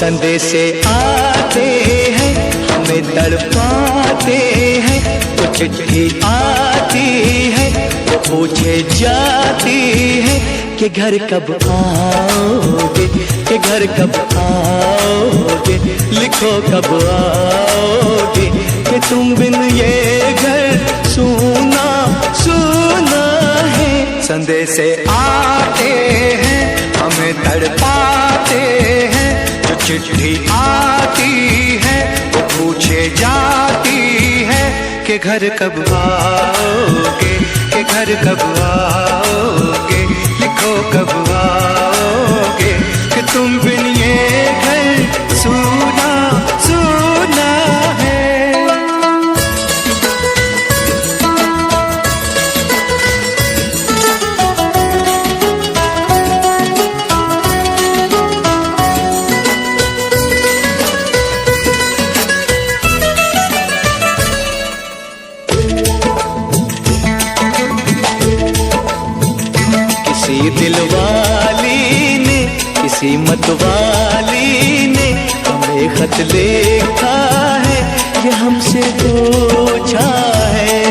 संदेशे आते हैं हमें तड़पाते हैं, तो चिट्ठी आती है वो पूछे जाती है कि घर कब आओगे, कि घर कब आओगे, लिखो कब आओगे, कि तुम बिन ये घर सूना सूना है। संदेशे आते हैं हमें तड़पाते हैं, जो चिट्ठी आती है वो पूछे जाती है कि घर कब आओगे, कि घर कब आओगे, लिखो कब आओगे, कि तुम बिन ये घर सूना सूना है। किसी दिलवाली ने, किसी मतवाली ने हमें खत लिखा है, ये हमसे पूछा है।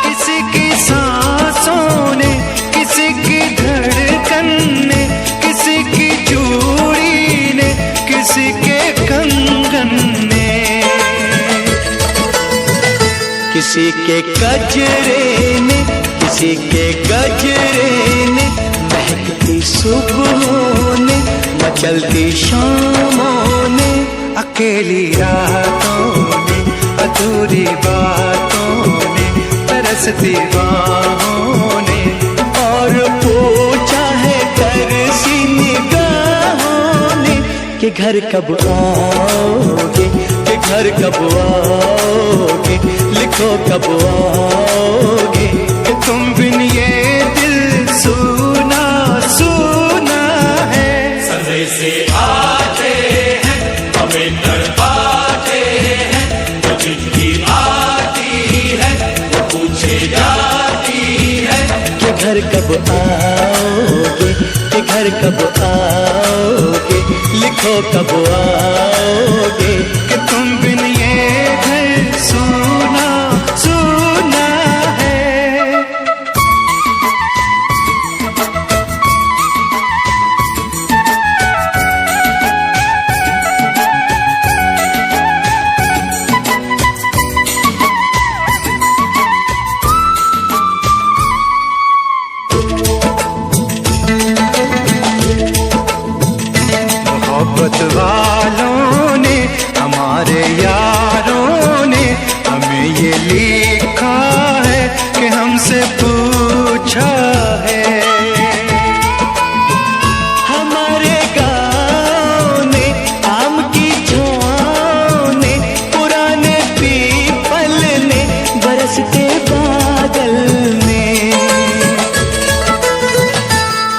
किसी की सांसों ने, किसी की धड़कन ने, किसी की चूड़ी ने, किसी के कंगन ने, किसी के गजरे ने, किसी के गजरे ने, महकती सुबहों ने, मचलती शामों ने, अकेली रातों ने, अधूरी बातों ने, तरसती बाहों ने, और पूछा है तरसी निगाहों ने कि घर कब आओगे, कि घर कब आओगे, लिखो कब आओगे, कि तुम बिन ये दिल सूना सूना है। संदेशे आते हैं हमें तड़पाते हैं, जो चिट्ठी आती है वो पूछे जाती है कि घर कब आओगे, कि घर कब आओगे, लिखो कब आओगे, कि तुम बिन ये घर सूना सूना है। मोहब्बत वालों ने, हमारे यारों ने हमें ये लिखा है कि हमसे पूछा है। हमारे गाँव ने, आम की छाँव ने, पुराने पीपल ने, बरसते बादल ने,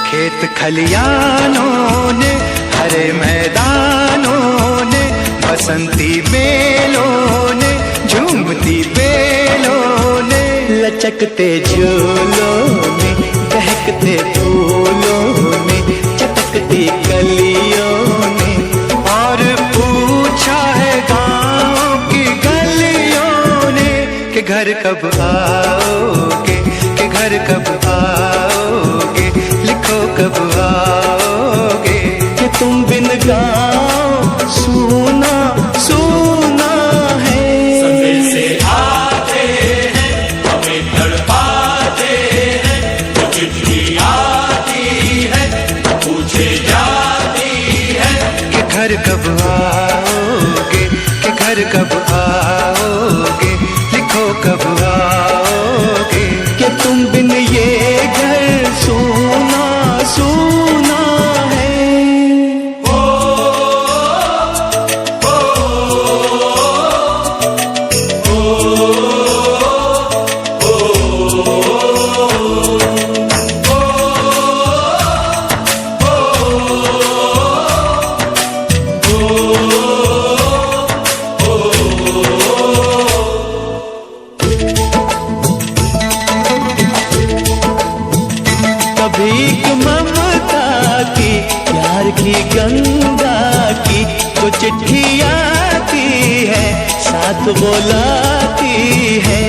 खेत खलियानों ने, हरे मैदानों ने, बसंती बेलों ने, झूमती बेलों ने, लचकते झूलों ने, बहकते फूलों ने, चटकती कलियों ने, और पूछा है गाँव की गलियों ने कि घर कब आओगे, कि घर कब आओगे, लिखो कब आओगे, कि तुम बिन गाँव सूना सूना है। संदेशे आते हैं हमें तड़पाते हैं, जो चिट्ठी आती है पूछे जाती है कि घर कब आओगे, कि घर कब आओगे, लिखो कब आओगे, कि तुम बिन ये घर सूना सूना है। भीख ममता की, प्यार उठी गंगा की तो चिट्ठी आती है, साथ बुलाती है।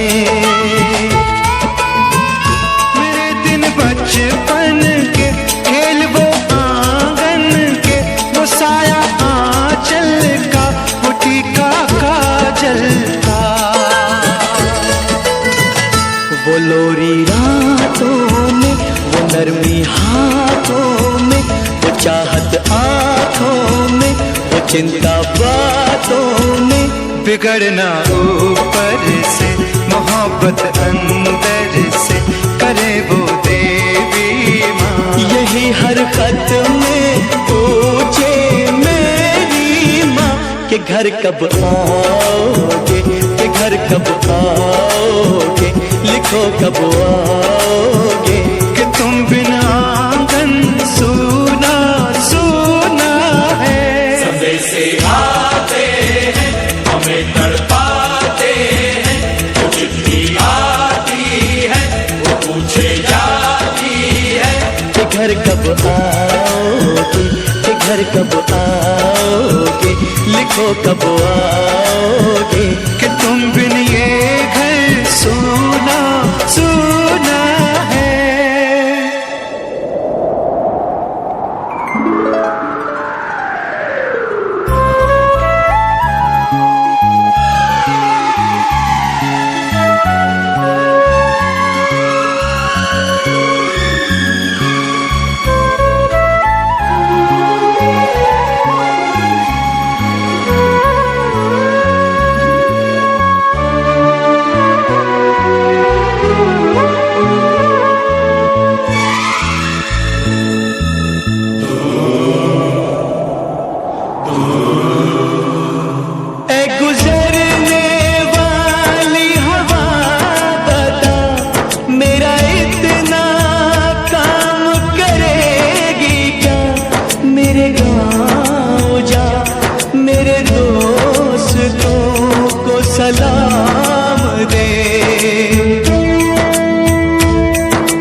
मेरे दिन बचपन के खेल वो आंगन के, वो साया आंचल का, वो टीका काजल का। वो लोरी रातों में, वो नरमी हाथों में, वो चाहत आँखों में, वो चिंता बातों में। बिगड़ना ऊपर से, मोहब्बत अंदर से, करे वो देवी माँ। यही हर खत में पूछे मेरी माँ कि घर कब आओगे, कि घर कब आओगे, लिखो कब आओगे। कि तुम बिना आंगन सूना सूना है। समय से आते हैं, हमें तड़पाते हैं, वो चिट्ठी आती है, वो पूछे जाती है कि घर कब आओगे, कि घर कब आओगे, लिखो कब आओगे। कि तुम बिन ये घर सूना सूना है। सलाम दे।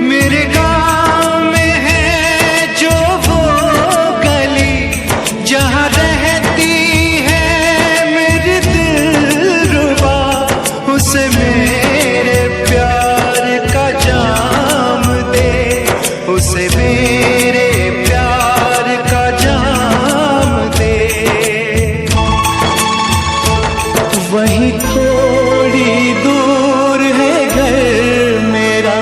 मेरे गाँव में है जो वो गली, जहाँ रहती है मेरी दिलरुबा, उसे मेरे प्यार का जाम दे, उसे मेरे प्यार का जाम दे। वहीं थोड़ी दूर है घर मेरा,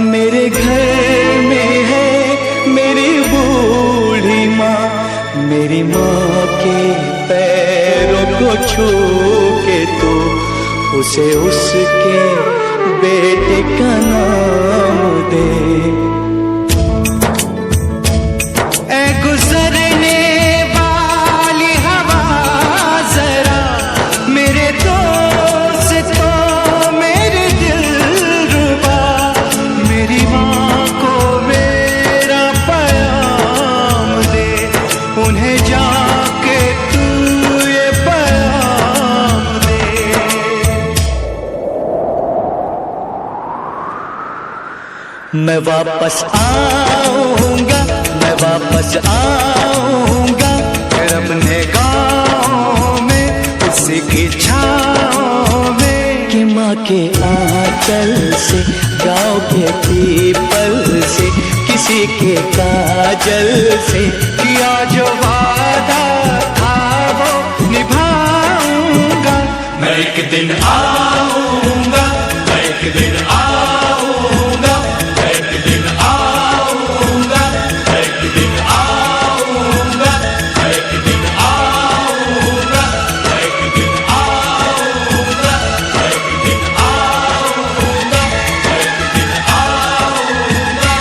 मेरे घर में है मेरी बूढ़ी माँ। मेरी माँ के पैरों को छू के तू उसे उसके बेटे का नाम दे। ऐ गुजरने वाली हवा जरा, मेरे दोस्तों मेरे दिलरुबा, मेरी माँ को मेरा पैगाम दे, उन्हें जाके तू ये पैगाम दे। मैं वापस आऊंगा, मैं वापस आऊंगा, फिर अपने गाँव में उसी की छाँव में। कि माँ के आंचल से, गाँव के पीपल से, किसी के काजल से, किया जो वादा था वो निभाऊंगा। मैं एक दिन आऊंगा, मैं एक दिन आऊंगा, मैं एक दिन आऊंगा, मैं एक दिन आऊंगा, मैं एक दिन आऊंगा, मैं एक दिन आऊंगा, मैं एक दिन आऊंगा, मैं एक दिन आऊंगा।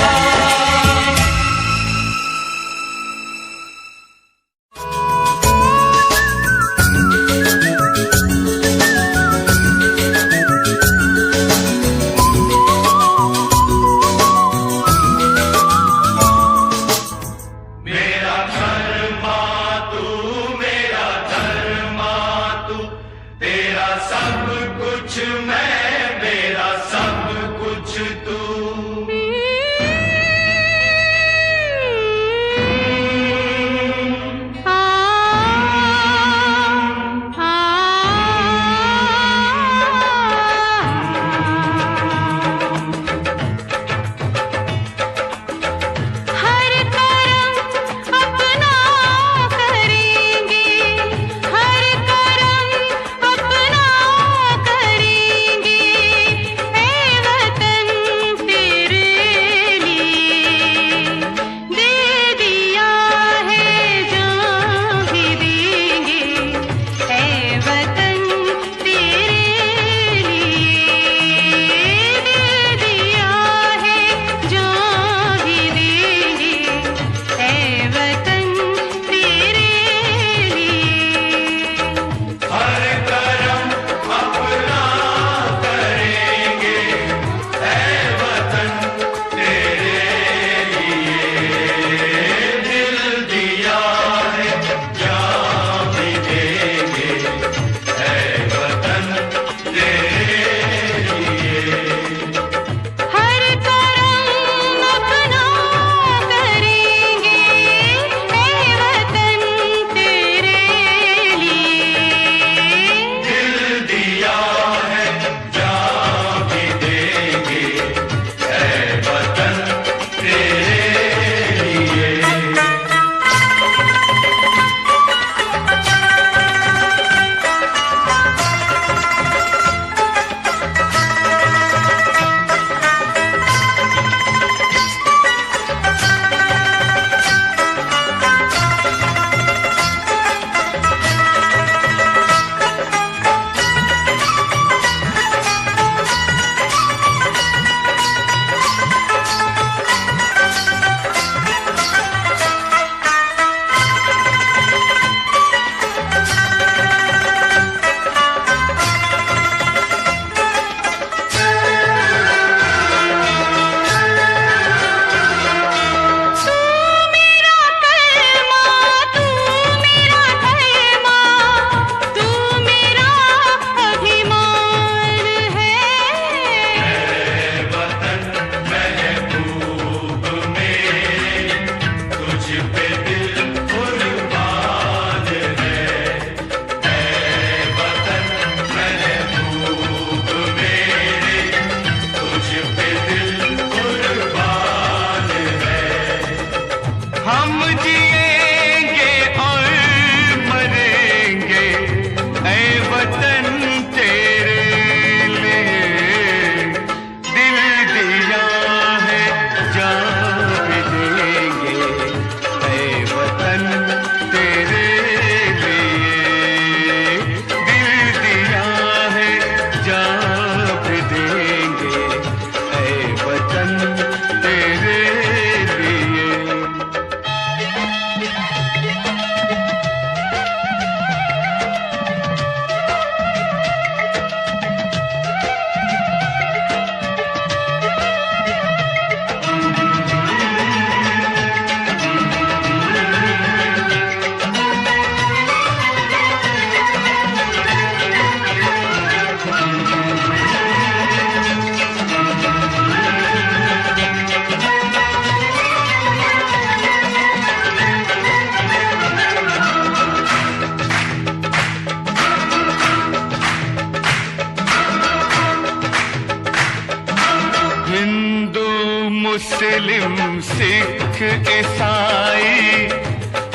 मुस्लिम सिख ईसाई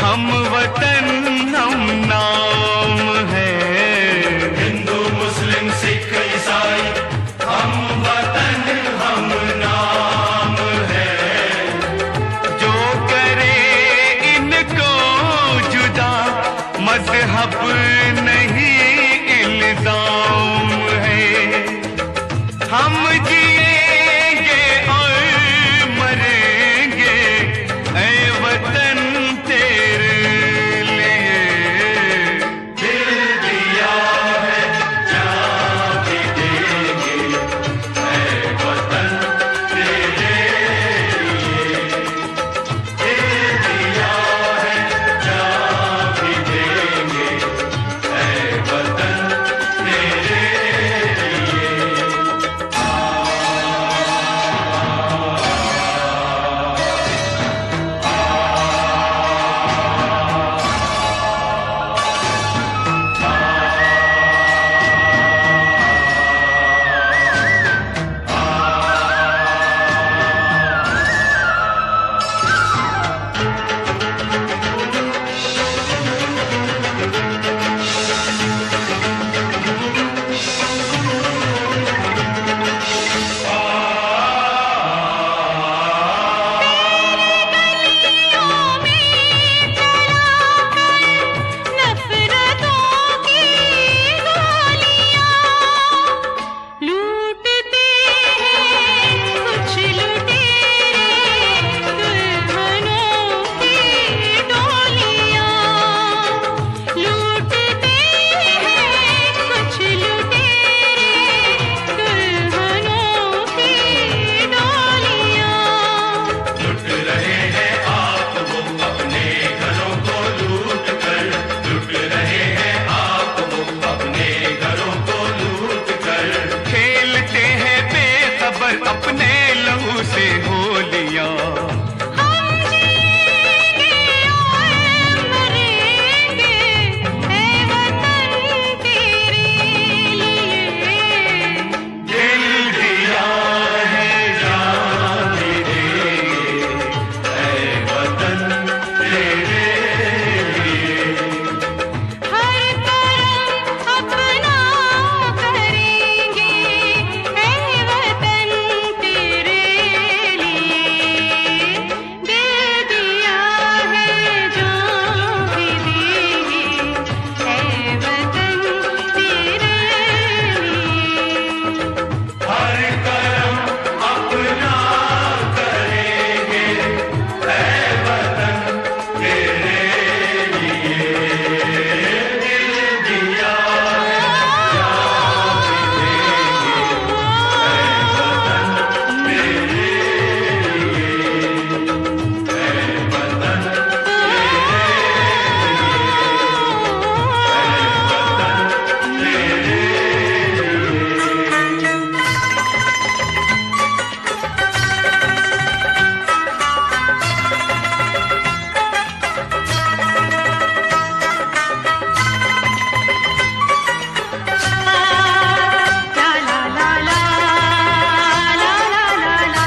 हम वतन हम नाम है। हिंदू मुस्लिम सिख ईसाई हम वतन हम नाम है। जो करे इनको जुदा मजहब नहीं इल्जाम है। हम जिएंगे और मरेंगे ऐ वतन तेरे लिए। दिल दिया है जान भी देंगे ऐ वतन तेरे लिए। दिल दिया है जान भी देंगे ऐ वतन तेरे लिए। अपने लहू से होलियां हम जिएंगे और मरेंगे ऐ वतन तेरे लिए। दिल दिया है जान भी देंगे ऐ वतन तेरे लिए। हर करम अपना करेंगे ऐ वतन तेरे लिए। दिल दिया है जान भी देंगे ऐ वतन तेरे लिए। हर करम अपना करेंगे ऐ वतन तेरे लिए। दिल दिया जान भी देंगे ऐ वतन तेरे लिए। ऐ वतन तेरे ला ला ला ला ला ला ला ला।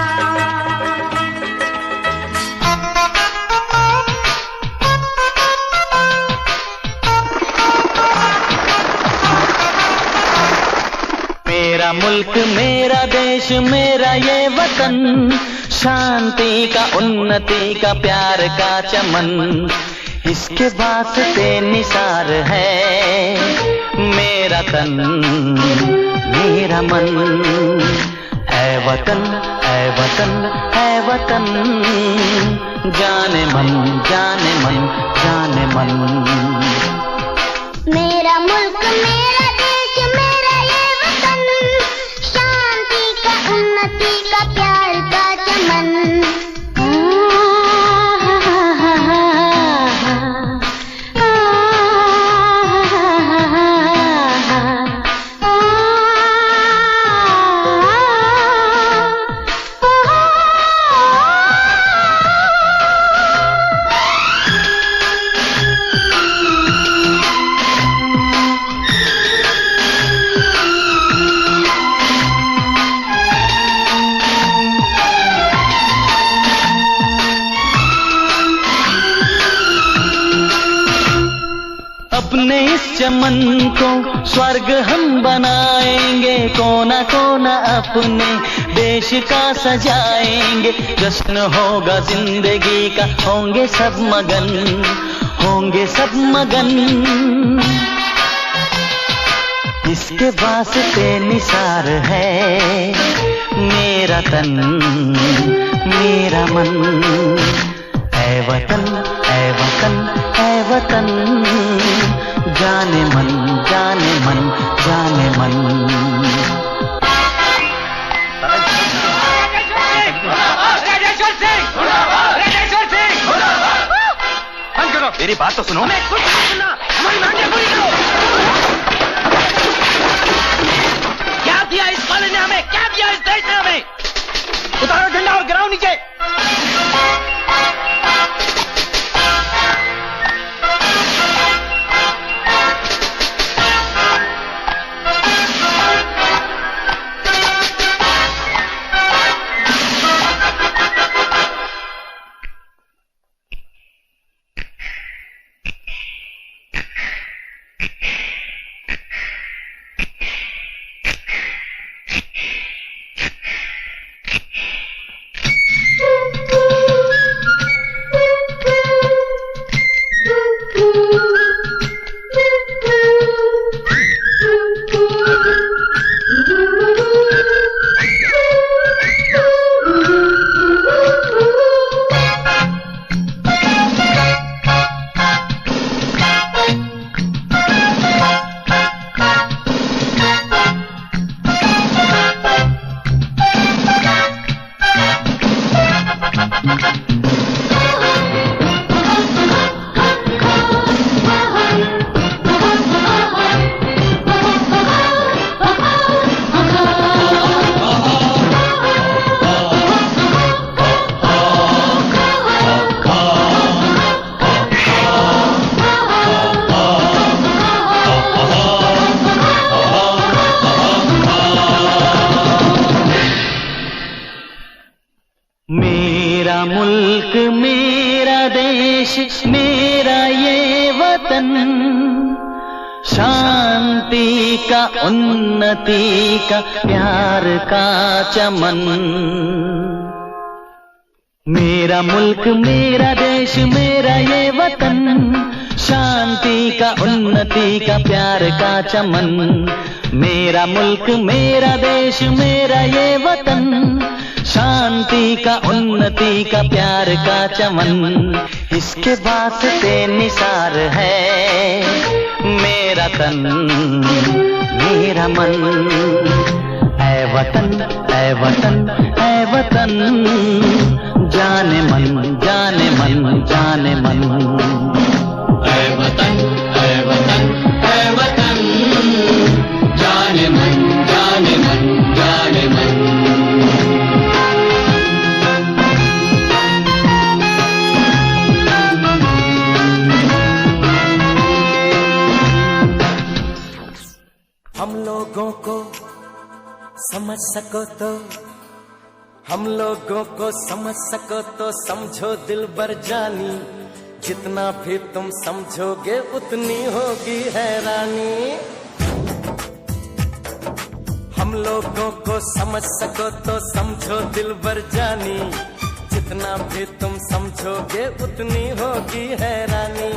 मेरा मुल्क मेरा देश मेरा ये वतन, शांति का उन्नति का प्यार का चमन, इसके वास्ते निसार है मेरा तन मेरा मन। ऐ वतन ऐ वतन ऐ वतन, जाने मन जाने मन जाने मन। मेरा मुल्क मेरा देश मेरा ये वतन, शांति का उन्नति का प्यार का चमन। चमन को स्वर्ग हम बनाएंगे, कोना कोना अपने देश का सजाएंगे। जश्न होगा जिंदगी का, होंगे सब मगन, होंगे सब मगन। इसके वास्ते निसार है मेरा तन मेरा मन। ऐ वतन ऐ वतन ऐ वतन, जाने मन जाने मन जाने मन। मेरी बात तो सुनो। हमारी मांगे पूरी करो। क्या दिया इस कॉलेज ने हमें, क्या दिया इस देश ने हमें? उतारो झंडा और गिराओ नीचे। मेरा मुल्क मेरा देश मेरा ये वतन, शांति का उन्नति का प्यार का चमन। मेरा मुल्क मेरा देश मेरा ये वतन, शांति का उन्नति का प्यार का चमन। मेरा मुल्क मेरा देश मेरा ये वतन, शांति का उन्नति का प्यार का चमन। इसके वास्ते निसार है मेरा तन मेरा मन। ऐ वतन ऐ वतन ऐ वतन, जाने मन जाने मन जाने मन। ऐ वतन ऐ वतन ऐ वतन, जाने मन जाने मन जाने मन। हम लोगों को समझ सको तो, हम लोगों को समझ सको तो समझो दिलबर जानी। जितना भी तुम समझोगे उतनी होगी हैरानी। हम लोगों को समझ सको तो समझो दिलबर जानी। जितना भी तुम समझोगे उतनी होगी हैरानी।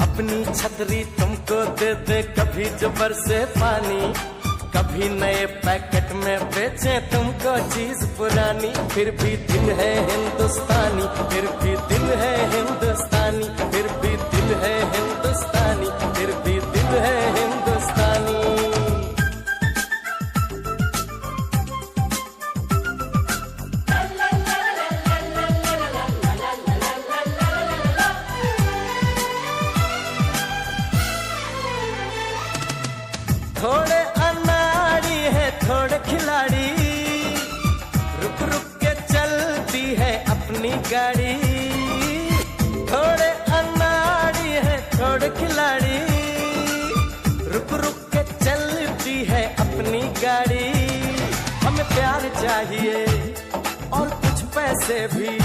अपनी छतरी तुमको दे दे कभी जो बरसे पानी, कभी नए पैकेट में बेचे तुमको चीज पुरानी। फिर भी दिल है हिंदुस्तानी, फिर भी दिल है हिंदुस्तानी, फिर भी दिल है हिंदुस्तानी, फिर भी दिल है हिंदुस्तानी। थोड़े अनाड़ी है थोड़े खिलाड़ी, रुक रुक के चलती है अपनी गाड़ी। थोड़े अनाड़ी है थोड़े खिलाड़ी, रुक रुक के चलती है अपनी गाड़ी। हमें प्यार चाहिए और कुछ पैसे भी,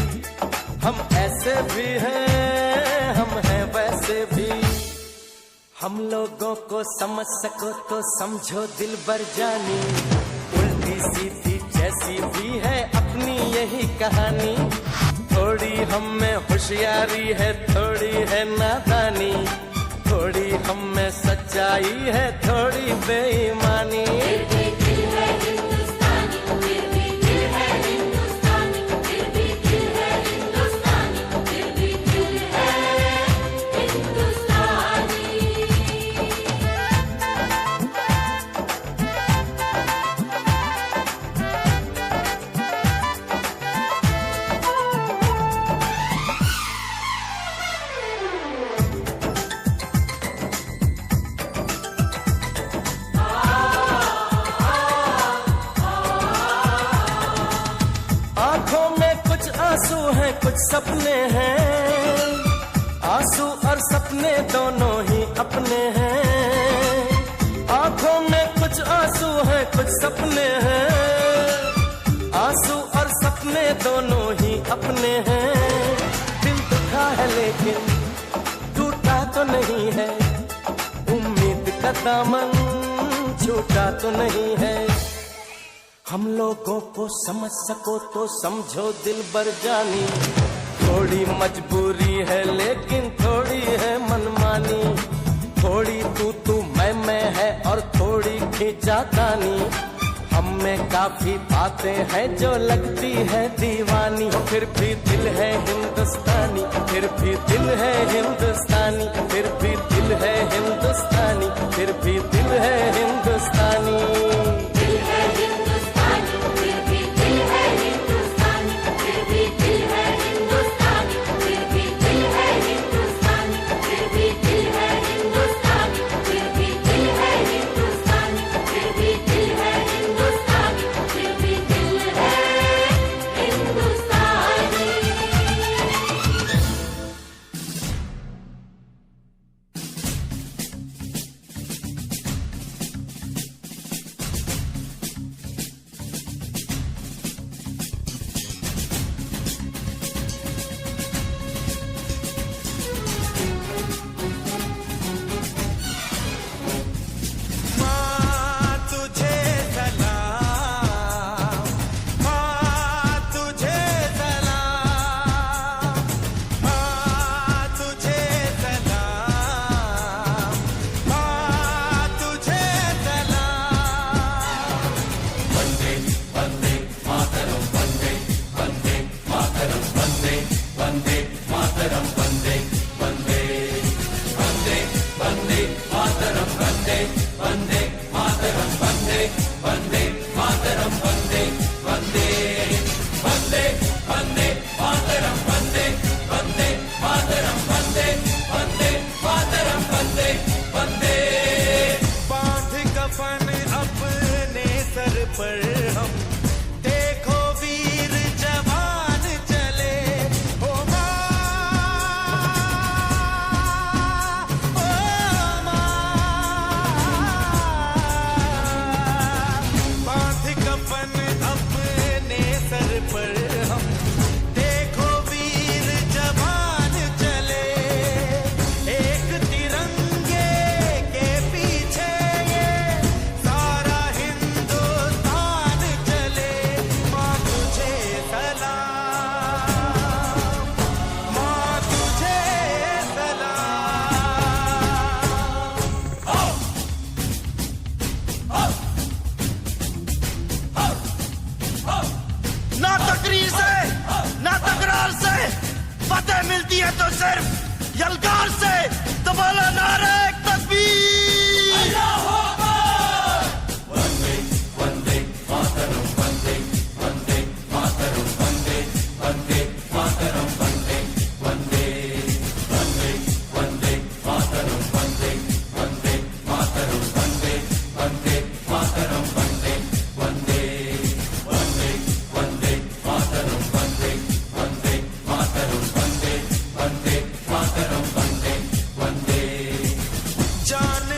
हम ऐसे भी हैं हम हैं वैसे भी। हम लोगों को समझ सको तो समझो दिलबर जानी, उल्टी सीधी जैसी भी है अपनी यही कहानी। थोड़ी हम में होशियारी है, थोड़ी है नादानी, थोड़ी हम में सच्चाई है, थोड़ी बेईमानी। आंखों में कुछ आंसू हैं, कुछ सपने हैं, आंसू और सपने दोनों ही अपने हैं। आंखों में कुछ आंसू हैं, कुछ सपने हैं, आंसू और सपने दोनों ही अपने हैं। दिल दुखा है लेकिन टूटा तो नहीं है, उम्मीद का दामन छूटा तो नहीं है। हम लोगों को समझ सको तो समझो दिलबर जानी, थोड़ी मजबूरी है लेकिन थोड़ी है मनमानी, थोड़ी तू मैं है और थोड़ी खींचातानी। हम में काफी बातें हैं जो लगती है दीवानी, फिर भी दिल है हिंदुस्तानी, फिर भी दिल है हिंदुस्तानी, फिर भी दिल है हिंदुस्तानी, फिर भी दिल है हिंदुस्तानी। मिलती है तो सिर्फ यलगार से। तो बोलो नारे तकबीर। वंदे वंदे मातरम, वंदे वंदे मातरम, वंदे वंदे मातरम, वंदे वंदे वंदे वंदे मातरम, वंदे वंदे मातरम, वंदे वंदे मातरम, वंदे वंदे वंदे वंदे मातरम, वंदे वंदे मातरम, वंदे वंदे मातरम, वंदे वंदे। जान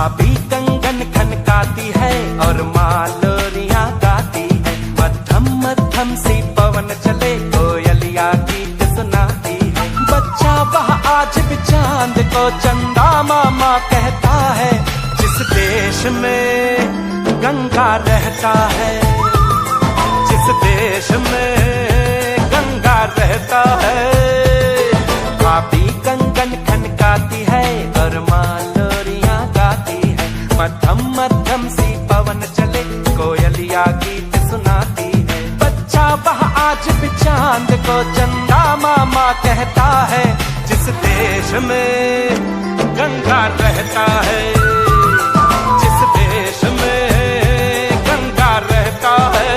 भाभी कंगन खनकाती है और माँ लोरियां गाती है। मध्यम मध्यम सी पवन चले कोयलिया गीत सुनाती है। बच्चा वह आज भी चांद को चंदा मामा कहता है। जिस देश में गंगा रहता है, जिस देश में गंगा रहता है, भाभी कंगन खनकाती है और माँ लोरियां गाती है। मध्यम मध्यम सी पवन चले कोयलिया गीत सुनाती है। बच्चा वह आज भी चांद को चंदा मामा कहता है। जिस देश में गंगा रहता है, जिस देश में गंगा रहता है।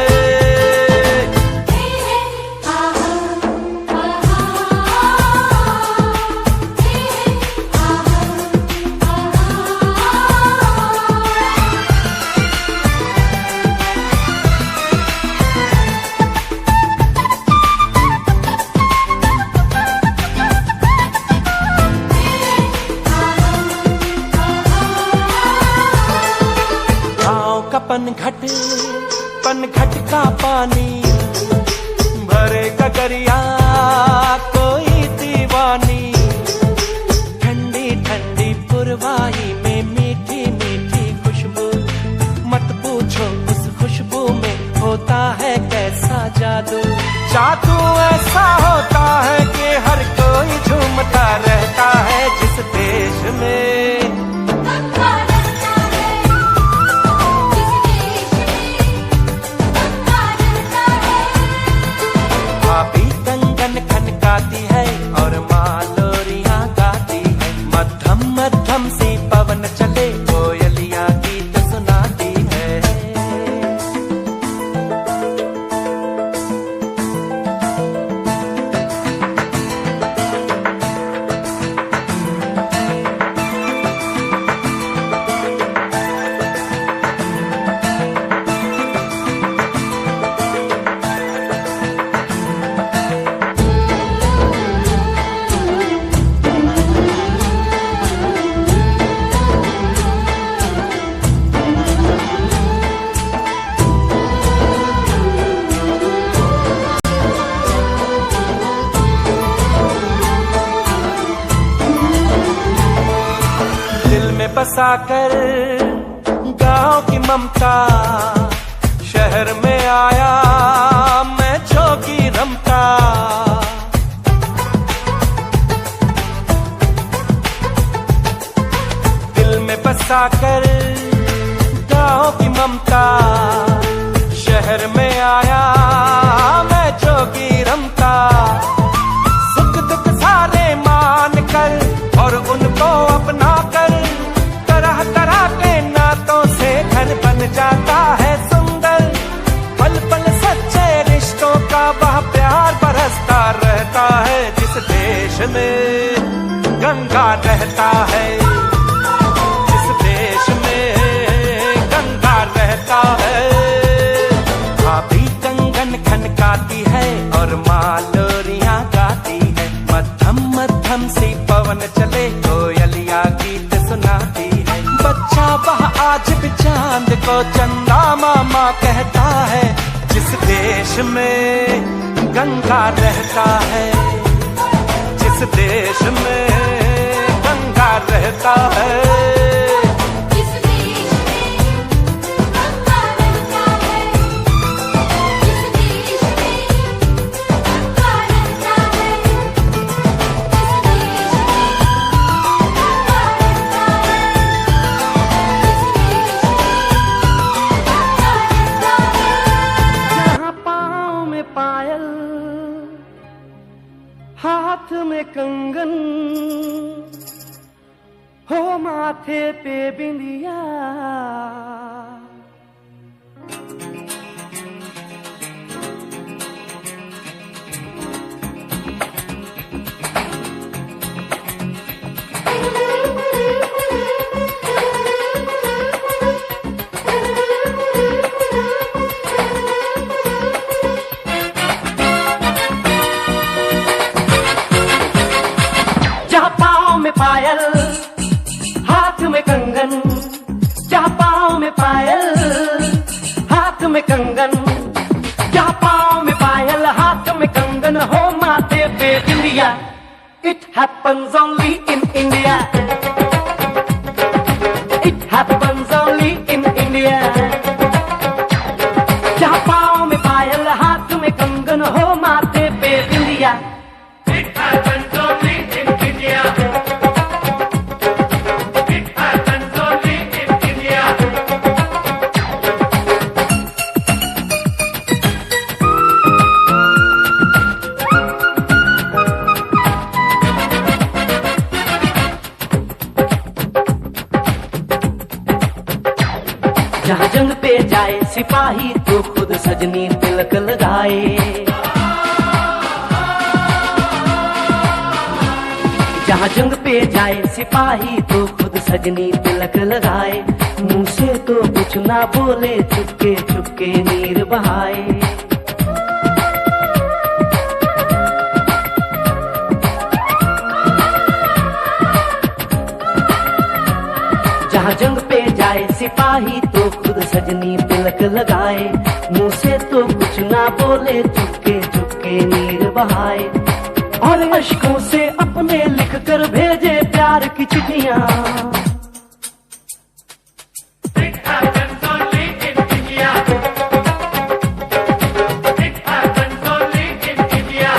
पनघट का पानी भरे गगरिया कोई दीवानी। ठंडी ठंडी पुरवाई में मीठी मीठी खुशबू। मत पूछो उस खुशबू में होता है कैसा जादू। जादू ऐसा होता है कि हर कोई झूमता रहता है। जिस देश में भाभी कंगन खनकाती है और माँ लोरियां गाती है। मध्यम मध्यम सी पवन चले कोयलिया गीत सुनाती है। बसाकर गांव की ममता शहर में आया मैं जोगी रमता। दिल में बसाकर गांव की ममता शहर में आया मैं जोगी रमता। सुख दुख सारे मान कर और उनको अपना कर तरह तरह के नातों से घर बन जाता है सुंदर। पल पल सच्चे रिश्तों का वह प्यार बरसता रहता है। जिस देश में गंगा रहता है, जिस देश में गंगा रहता है। भाभी कंगन खनकाती है और माँ लोरियां गाती है। मध्यम मध्यम सी पवन चले कोयलिया गीत सुनाती है। बच्चा वह आज भी चांद को चंदा मामा कहता है। जिस देश में गंगा रहता है, जिस देश में गंगा रहता है। हाथ में कंगन हो माथे पे बिंदिया। पायल हाथ में कंगन India. It happens only in India. It happens only in India. जहाँ पाँव में पायल, हाथ में कंगन हो, माथे पे बिंदिया. It happens only in India. It happens only in India. जहाँ जंग पे जाए सिपाही तो खुद सजनी तिलक लगाए. जहाँ जंग पे जाए सिपाही तो खुद सजनी तिलक लगाए. मुंह से तो कुछ ना बोले, चुपके चुपके नीर बहाए. जहाँ जंग पे जाए सिपाही तो खुद सजनी तिलक लगाए. मुंह से तो कुछ ना बोले, चुपके चुपके नीर बहाए. और अश्कों से अपने लिख कर भेजे प्यार की चिट्ठियां. It happens only in India. It happens only in India.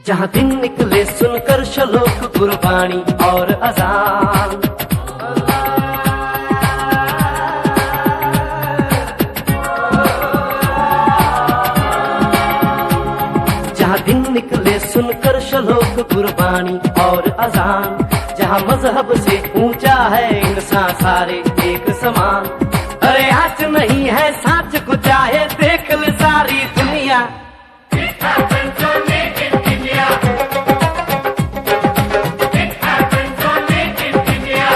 जहाँ दिन निकले सुनकर श्लोक गुरबाणी और अजान. जहाँ दिन निकले सुनकर श्लोक गुरबाणी और अजान. जहाँ मजहब से ऊंचा है इंसान सारे एक समान. अरे आज नहीं है साच को चाहे देख ले सारी दुनिया. It happens only in India. It happens only in India.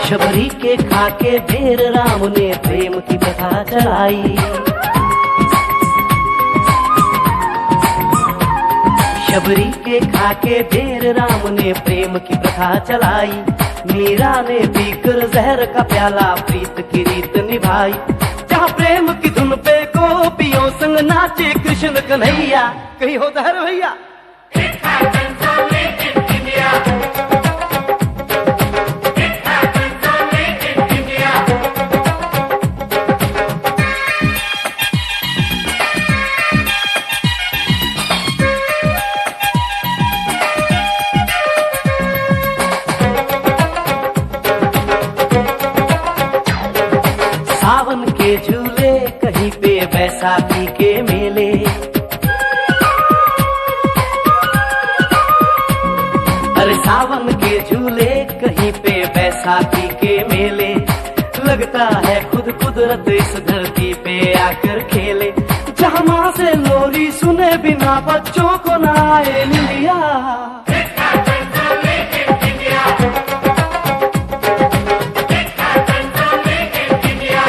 Shabari के खाके ढेर राम ने प्रेम की कथा चलाई. शबरी के खाके ढेर राम ने प्रेम की प्रथा चलाई. मीरा ने पीकर जहर का प्याला प्रीत की रीत निभाई. जहाँ प्रेम की धुन पे गोपियों संग नाचे कृष्ण कन्हैया. कहीं हो जहर भैया. It happens only in India. It happens only in India. सावन के झूले कहीं पे बैसाखी के मेले. अरे सावन के झूले कहीं पे बैसाखी के मेले. लगता है खुद कुदरत इस धरती पे आकर खेले. जहाँ माँ से लोरी सुने बिना बच्चों को ना आए निंदिया. It happens only in India. It happens only in India.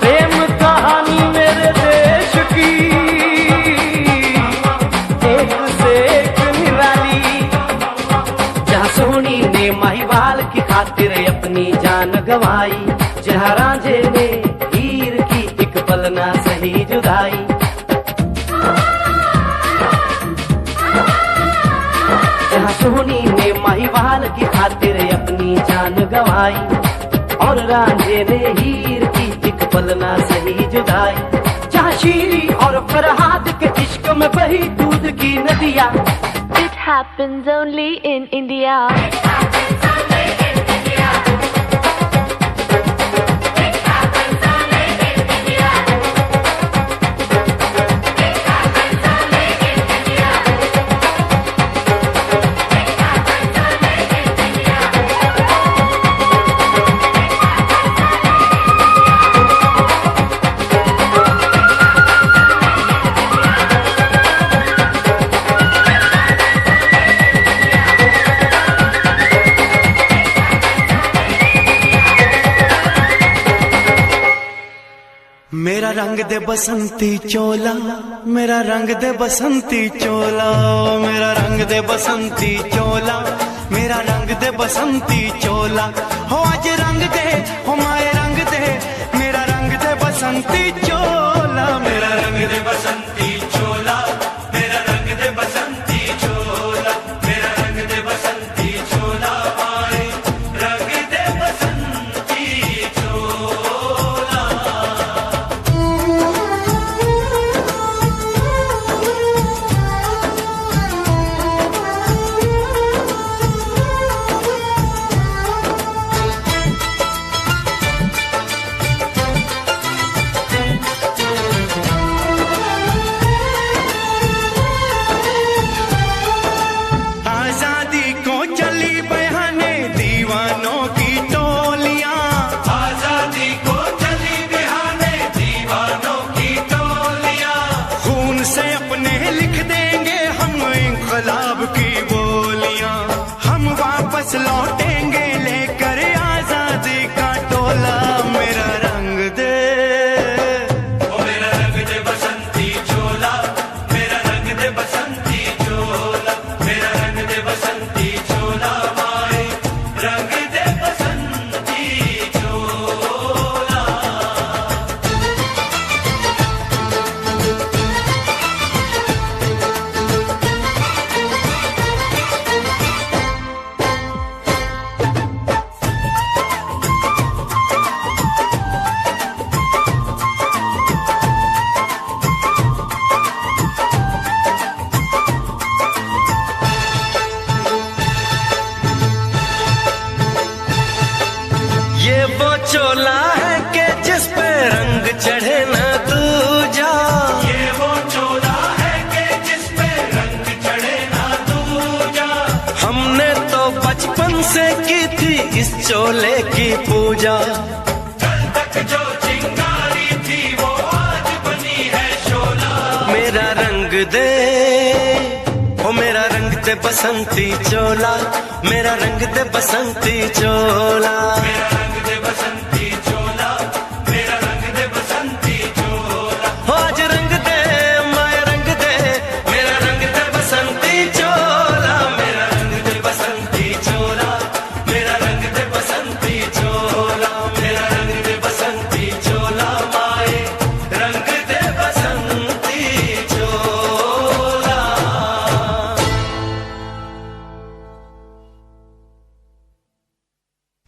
प्रेम कहानी मेरे देश की एक से एक निराली. जहाँ सोनी ने महिवाल की खातिर अपनी जान गंवाई. जहाँ रांझे ने हीर की एक पल ना सही जुदाई. जहाँ सोनी ने महिवाल की खातिर अपनी जान गंवाई. और रांझे ने हीर की एक पल ना सही जुदाई. जहाँ शीरी और फरहाद के इश्क में बही दूध की नदियाँ. It happens only in India. It happens only in India. It happens only in India. It happens रंग दे बसंती चोला, मेरा रंग दे बसंती चोला, मेरा रंग दे बसंती चोला, मेरा रंग दे बसंती चोला। हो आज रंग दे, हो माए रंग दे, मेरा रंग दे बसंती चोला, मेरा रंग दे बसंती चोला, मेरा रंग दे बसंती चोला, मेरा रंग दे बसंती चोला, माए रंग दे बसंती चोला। आजादी को चली बहाने दीवानों की टोलियां, आजादी को चली बहाने दीवानों की टोलियां। खून से अपने लिख देंगे हम इंकलाब की बोलियां, हम वापस लौटेंगे लेकर आजादी का टोला। मेरा रंग दे, ओ मेरा रंग दे बसंती चोला, मेरा रंग दे बसंती चोला, मेरा रंग दे बसंती चोला, माए रंग दे बसंती चोला। ये वो चोला है कि जिस पे रंग चढ़े ना दूजा, ये वो चोला है कि जिस पे रंग चढ़े ना दूजा। हमने तो बचपन से की थी इस चोले की पूजा, कल तक जो चिंगारी थी वो आज बनी है शोला। मेरा रंग दे, ओ मेरा रंग दे बसंती चोला, मेरा रंग दे बसंती चोला, मेरा रंग दे बसंती चोला, मेरा रंग दे बसंती चोला। हो आज रंग दे, माया रंग दे, मेरा रंग दे बसंती चोला, मेरा रंग दे बसंती चोला, मेरा रंग दे बसंती चोला, मेरा रंग दे बसंती चोला, माए रंग दे बसंती चोला।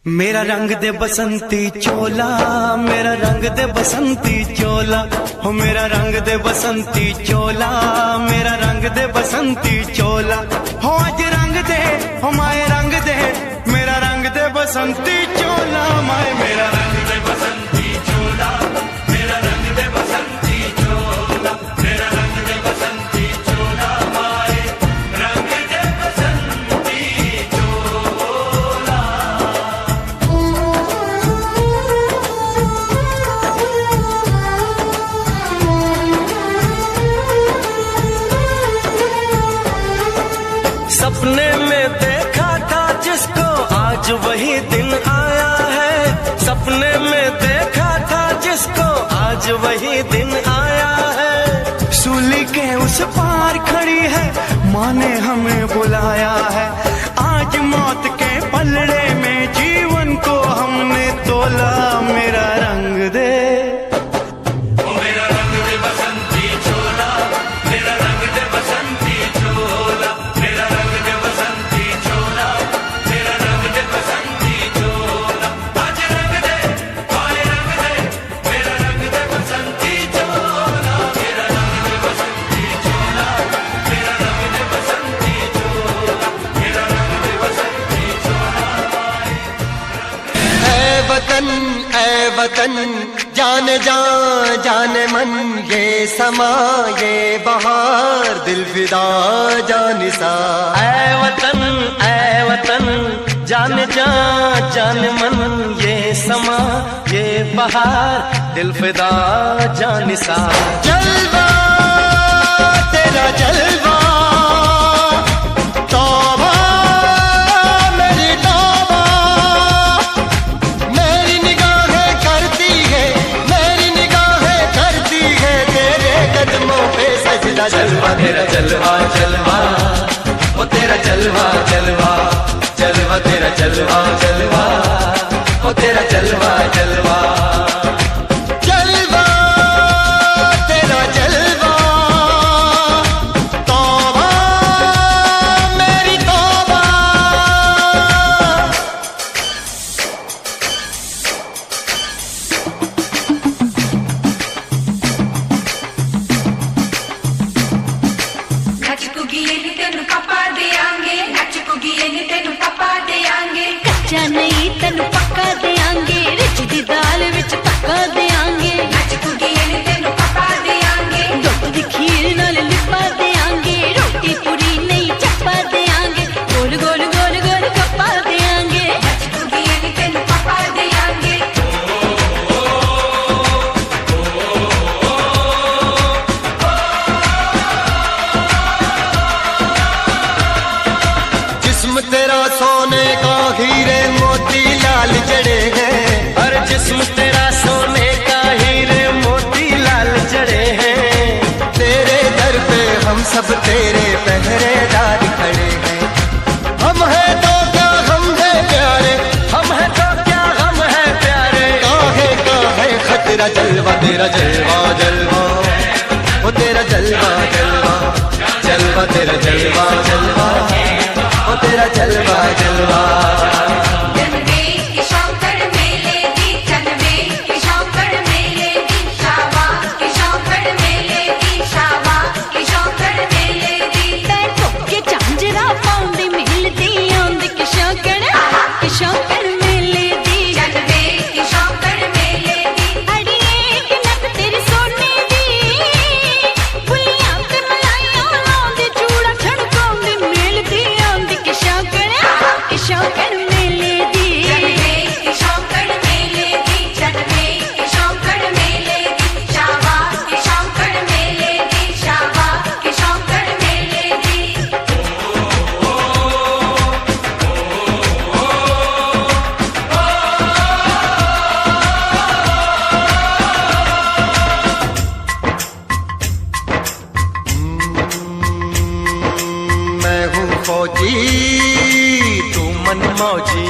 मेरा रंग दे बसंती चोला, मेरा रंग दे बसंती चोला, हो मेरा रंग दे बसंती चोला, मेरा रंग दे बसंती चोला। हो आज रंग दे, हो माए रंग दे, मेरा रंग दे बसंती चोला, माए मेरा रंग दे बसंती चोला, मेरा रंग दे बसंती चोला, मेरा रंग दे बसंती चोला, माए रंग दे बसंती चोला। सपने में देखा था जिसको आज वही दिन आया है, सपने में देखा था जिसको आज वही दिन आया है। सूली के उस पार खड़ी है, माँ ने हमें बुलाया है। आज मौत के पलड़े में जीवन को हमने तोला। मेरा रंग दे, ओ मेरा रंग दे बसंती चोला, मेरा रंग दे बसंती चोला, मेरा रंग दे बसंती चोला, मेरा रंग दे बसंती चोला। आज रंग दे, माए रंग दे, मेरा रंग दे बसंती चोला, मेरा रंग दे बसंती चोला, मेरा रंग दे बसंती चोला, मेरा रंग दे बसंती चोला। ऐ वतन जान जा जान मन, ये समा ये बहार दिल फिदा जानिसा। ऐ वतन जान जा जान मन, ये समा ये बहार दिल फिदा जानिसा। जलवा तेरा जलवा, तौबा मेरी तौबा, मेरी निगाहें करती है, मेरी निगाहें करती तेरा जलवा जलवा, वो तेरा जलवा जलवा, जलवा तेरा जलवा जलवा, वो तेरा जलवा जलवा, जलवा तेरा जलवा, तौबा मेरी तौबा। कच्चा नहीं तेन पक्का देंगे, रिच दी दाल विच पक्का देंगे, दुध दी खीर नाल लिपा देंगे, रोटी पूरी नहीं चप्पा देंगे, गोल गोल गोल गोल कप्पा देंगे। जिस्म तेरा सोने का हीरे मोती लाल जड़े हैं, हर जिस्म तेरा सोने का हीरे मोती लाल जड़े हैं, तेरे दर पे हम सब तेरे पहरेदार खड़े हैं। हम हैं तो क्या हम है प्यारे, हम हैं तो क्या हम हैं प्यारे, काहे का है खतरा, जलवा तेरा जलवा जलवा, वो तेरा जलवा जलवा, जलवा तेरा जलवा जलवा, वो तेरा जलवा जलवा। शौकड़ मेले दी अड़िए कि नक तेरी सोने दी, फुलियां ते मलाइयां लाउंदे, चूड़ा छड़काउंदे मेल दी आंदी कि शौकड़ मेले दी। मैं हूँ फौजी तू मन मौजी,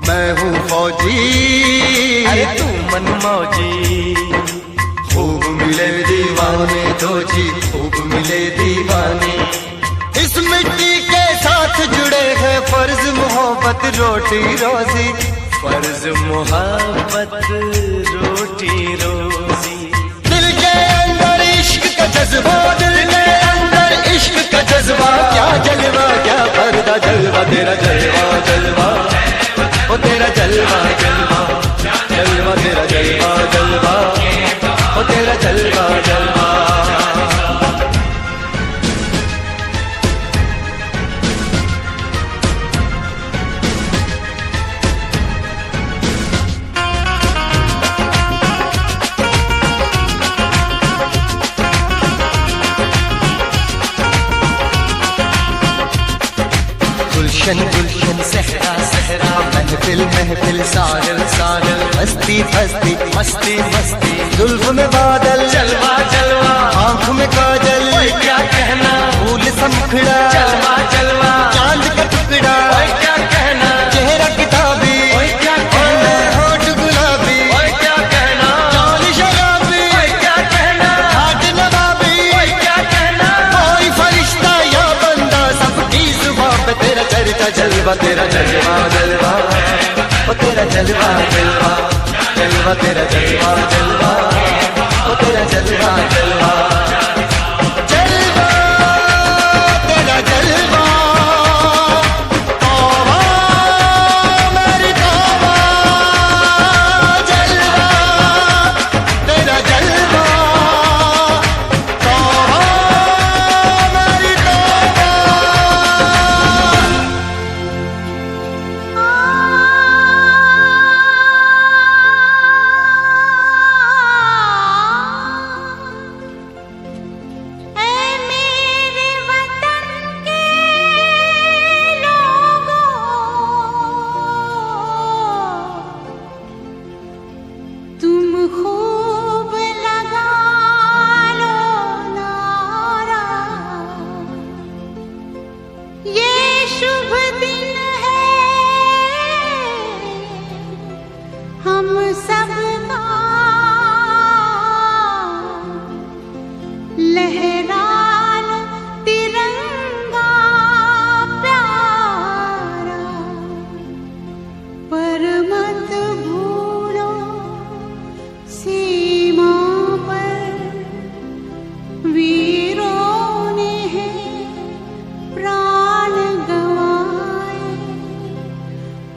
मैं हूँ फौजी, अरे तू मन मौजी, खूब मिले दीवाने दो जी, खूब मिले दीवाने। इस मिट्टी के साथ जुड़े हैं फर्ज मोहब्बत रोटी रोजी, फर्ज मोहब्बत रोटी रोजी, दिल के अंदर इश्क का जज्बा, दिल के अंदर इश्क का जज्बा, क्या जलवा क्या पर्दा, जलवा तेरा जलवा जलवा, वो तेरा जलवा जलवा, जलवा तेरा जलवा जलवा, वो तेरा जलवा जलवा। गुलशन गुलशन सहरा सहरा, महफिल महफिल सागल सागल, मस्ती मस्ती मस्ती मस्ती, जुल्फ में बादल, जलवा जलवा, आंख में काजल, ओए क्या कहना, फूल समखड़ा, जलवा जलवा, चांद का टुकड़ा, ओए क्या कहना, चेहरा किताबी, ओए क्या कहना, होठ गुलाबी, ओए क्या कहना, चाल शराबी, ओए क्या कहना, हाथ नवाबी, ओए क्या कहना, कोई फरिश्ता या बंदा, सबकी जुबां पे तेरा चर्चा, जलवा तेरा जलवा जलवा, वो तेरा जलवा जलवा, जलवा तेरा जलवा जलवा, वो तेरा जलवा जलवा, जलवा तेरा जलवा, तौबा मेरी तौबा, जलवा तेरा जलवा, तौबा मेरी तौबा।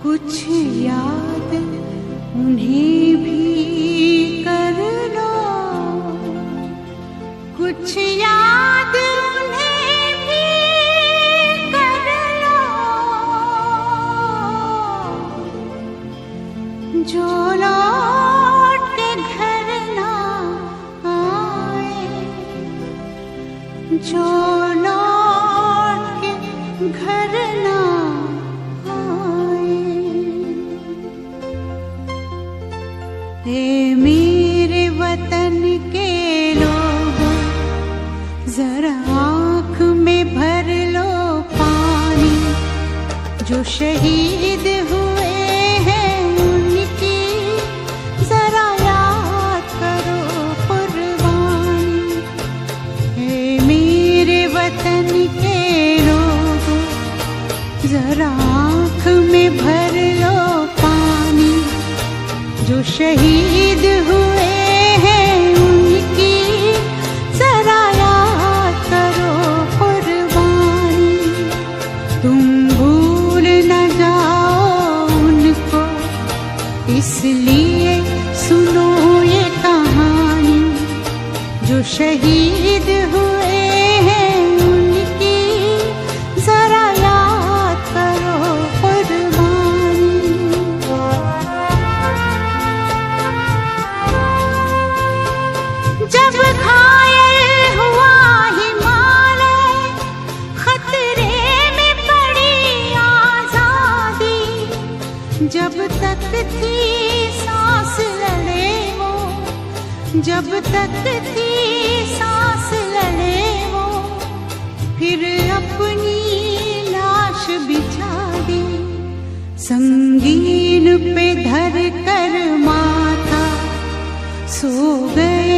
कुछ याद उन्हें भी कर लो, कुछ याद उन्हें भी कर लो, जो लौट के घर ना आए, जो लौट के घर ना ए मेरे वतन के लोगों, जरा आँख में भर लो पानी, जो शहीद हुए हैं उनकी जरा याद करो कुर्बानी। ए मेरे वतन के लोगों, जरा आँख में भर लो पानी, जो शहीद हुए हैं उनकी जरा याद करो कुर्बानी। तुम भूल न जाओ उनको, इसलिए सुनो ये कहानी, जो शहीद हुए हैं उनकी जरा याद करो कुर्बानी। जब घायल हुआ हिमालय, खतरे में पड़ी आजादी, जब तक थी सांस लड़े वो, जब तक थी सांस लड़े वो, फिर अपनी लाश बिछा दी, संगीन पे धर कर माथा, सो गए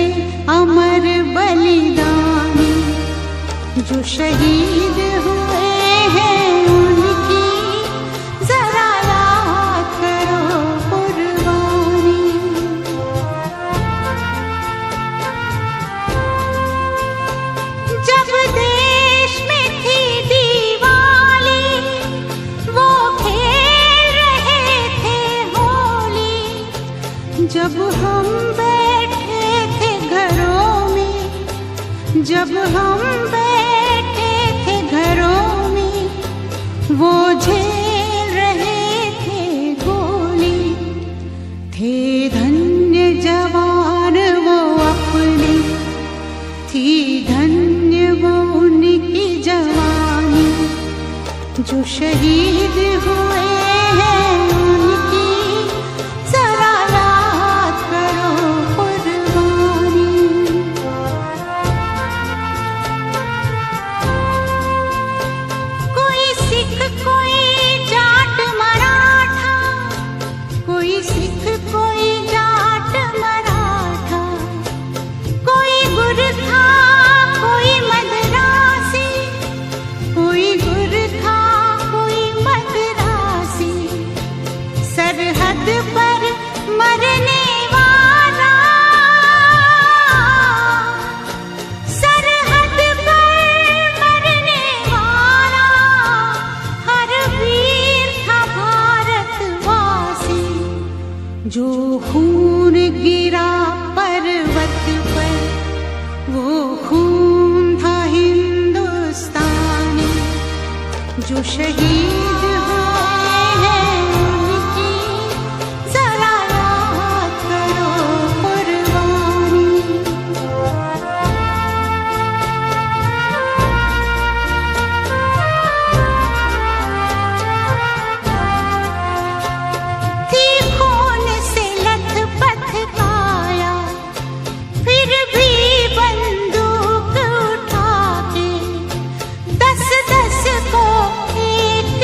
अमर बलिदानी, जो शहीद हुए हैं उनकी जरा याद करो कुर्बानी। जब देश में थी दिवाली, वो खेल रहे थे होली, जब हम जब हम बैठे थे घरों में, वो झेल रहे थे गोली, थे धन्य जवान वो अपने, थी धन्य वो उनकी जवानी, जो शहीद हुए हैं उनकी जरा याद करो कुर्बानी। कोई जाट मराठा, कोई सिख कोई जाट मराठा, कोई गुरखा कोई मद्रासी, कोई गुरखा कोई मद्रासी, सरहद पर मरने वाला, सरहद पर मरने वाला, हर वीर था भारतवासी, जो खून गिरा पर्वत पर, वो खून था हिंदुस्तानी, जो शहीद हुए हैं उनकी जरा याद करो कुर्बानी। थी खून से लथपथ काया, फिर भी बंदूक उठा के 10-10 को एक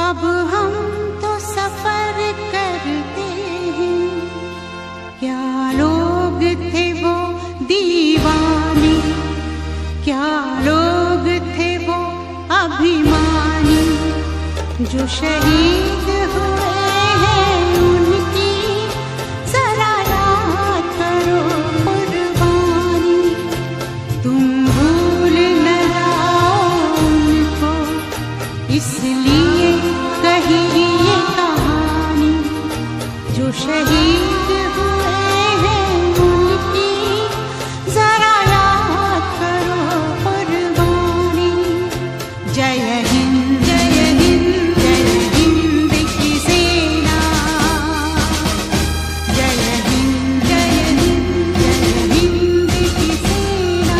अब हम तो सफर करते हैं, क्या लोग थे वो दीवाने, क्या लोग थे वो अभिमानी, जो शहीद हुए हैं उनकी जरा याद करो कुर्बानी। तुम भूल न जाओ उनको, इसलिए कही ये कहानी, जो शहीद हुए हैं उनकी जरा याद करो कुर्बानी। जय हिंद जय हिंद जय हिंद की सेना, जय हिंद जय हिंद जय हिंद की सेना,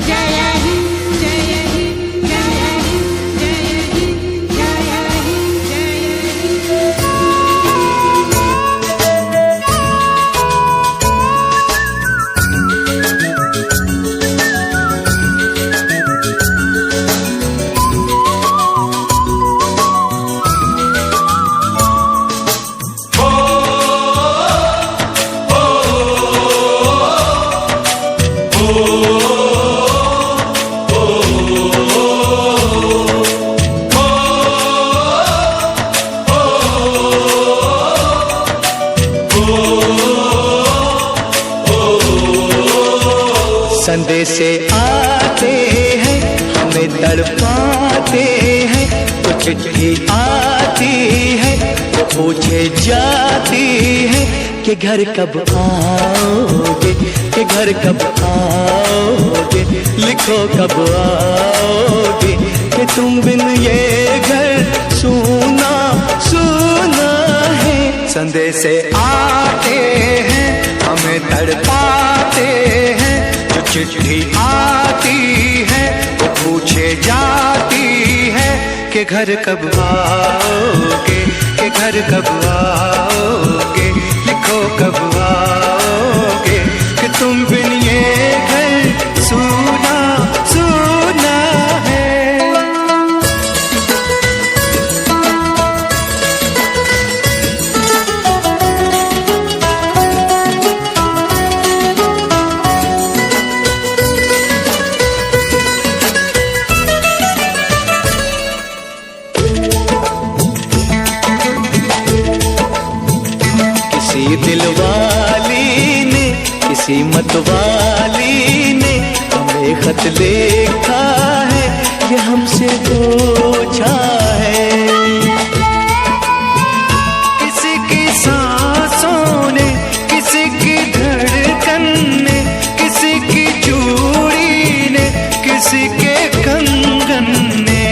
जय हिंद जय हिंद जय हिंद जय हिंद जय हिंद जय हिंद। संदेशे आते हैं हमें तड़पाते हैं, तो चिट्ठी आती है तो पूछे जाती है कि घर कब आओगे, कि घर कब आओगे, लिखो कब आओगे, कि तुम बिन ये घर सूना सूना है। संदेशे आते हैं हमें तड़पाते हैं, चिट्ठी आती है वो पूछे जाती है कि घर कब आओगे, कि घर कब आओगे, लिखो कब आओगे, कि तुम बिन ये घर सूना सूना है। किसी दिलवाली ने, किसी मतवाली ने हमें खत लिखा है, ये हमसे पूछा है। किसी की सांसों ने, किसी की धड़कन ने, किसी की चूड़ी ने, किसी के कंगन ने,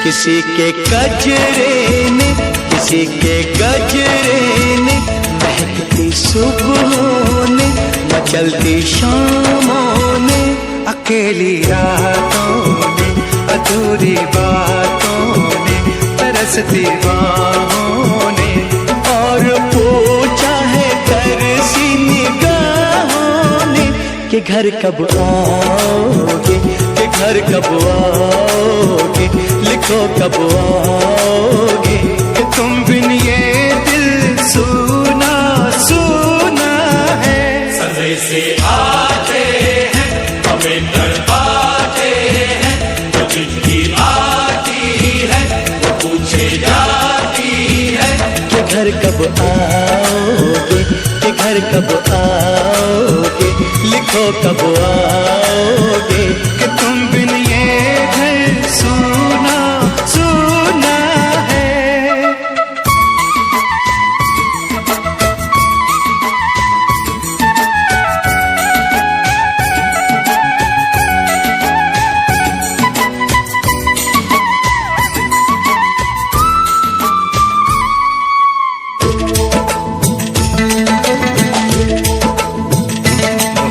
किसी के गजरे ने, किसी के गजरे ने, महकती सुबहों ने, मचलती शामों ने, अकेली रातों ने, अधूरी बातों ने, तरसती बाहों ने, और पूछा है तरसी निगाहों ने कि घर कब आओगे, कि घर कब आओगे, लिखो कब आओगे, कि तुम बिन ये दिल सूना सूना है। संदेशे आते हैं हमें तड़पाते हैं, तो चिट्ठी आती है वो पूछे जाती है कि घर कब आओगे, कि घर कब आओगे, लिखो कब आओगे, कि तुम बिन ये घर सूना सूना है।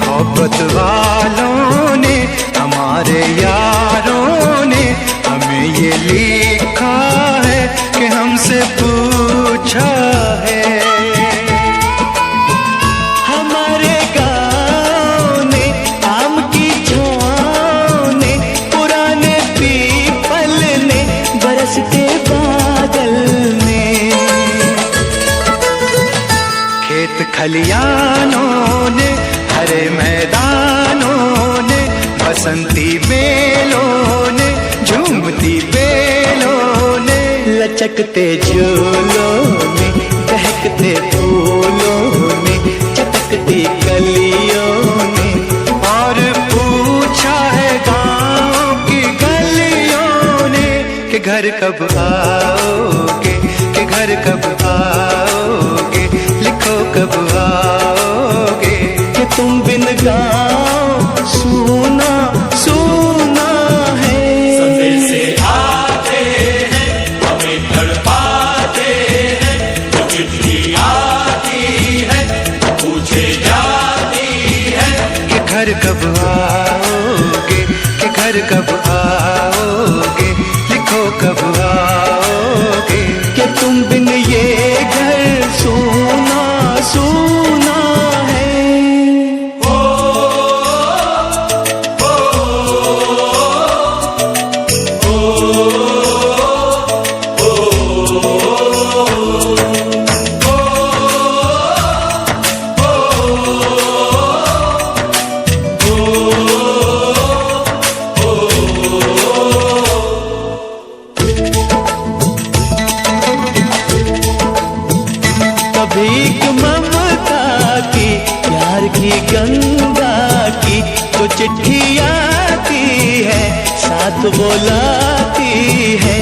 मोहब्बत वालों खलियानों ने, हरे मैदानों ने, बसंती बेलों ने, झूमती बेलों ने, लचकते झूलों ने, दहकते फूलों ने, चटकती कलियों ने, और पूछा है गाँव की गलियों ने कि घर कब आओगे, कि घर कब आओगे, लिखो कब आओगे, कि तुम बिन गाँव सुना सुना है। संदेशे आते हैं, हमें तड़पाते हैं, जो चिट्ठी आती है, पूछे जाती है कि घर कब आओगे, कि घर कब आओगे, लिखो कब आओगे, कि तुम बिन ये घर सोना सोना है। भीख ममता की, प्यार की गंगा की, तो चिट्ठी आती है, साथ बुलाती है।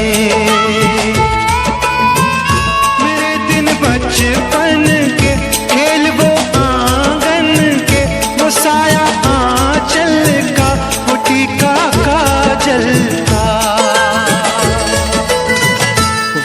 मेरे दिन बचपन के, खेल वो आंगन के, वो साया आंचल का, वो टीका काजल का,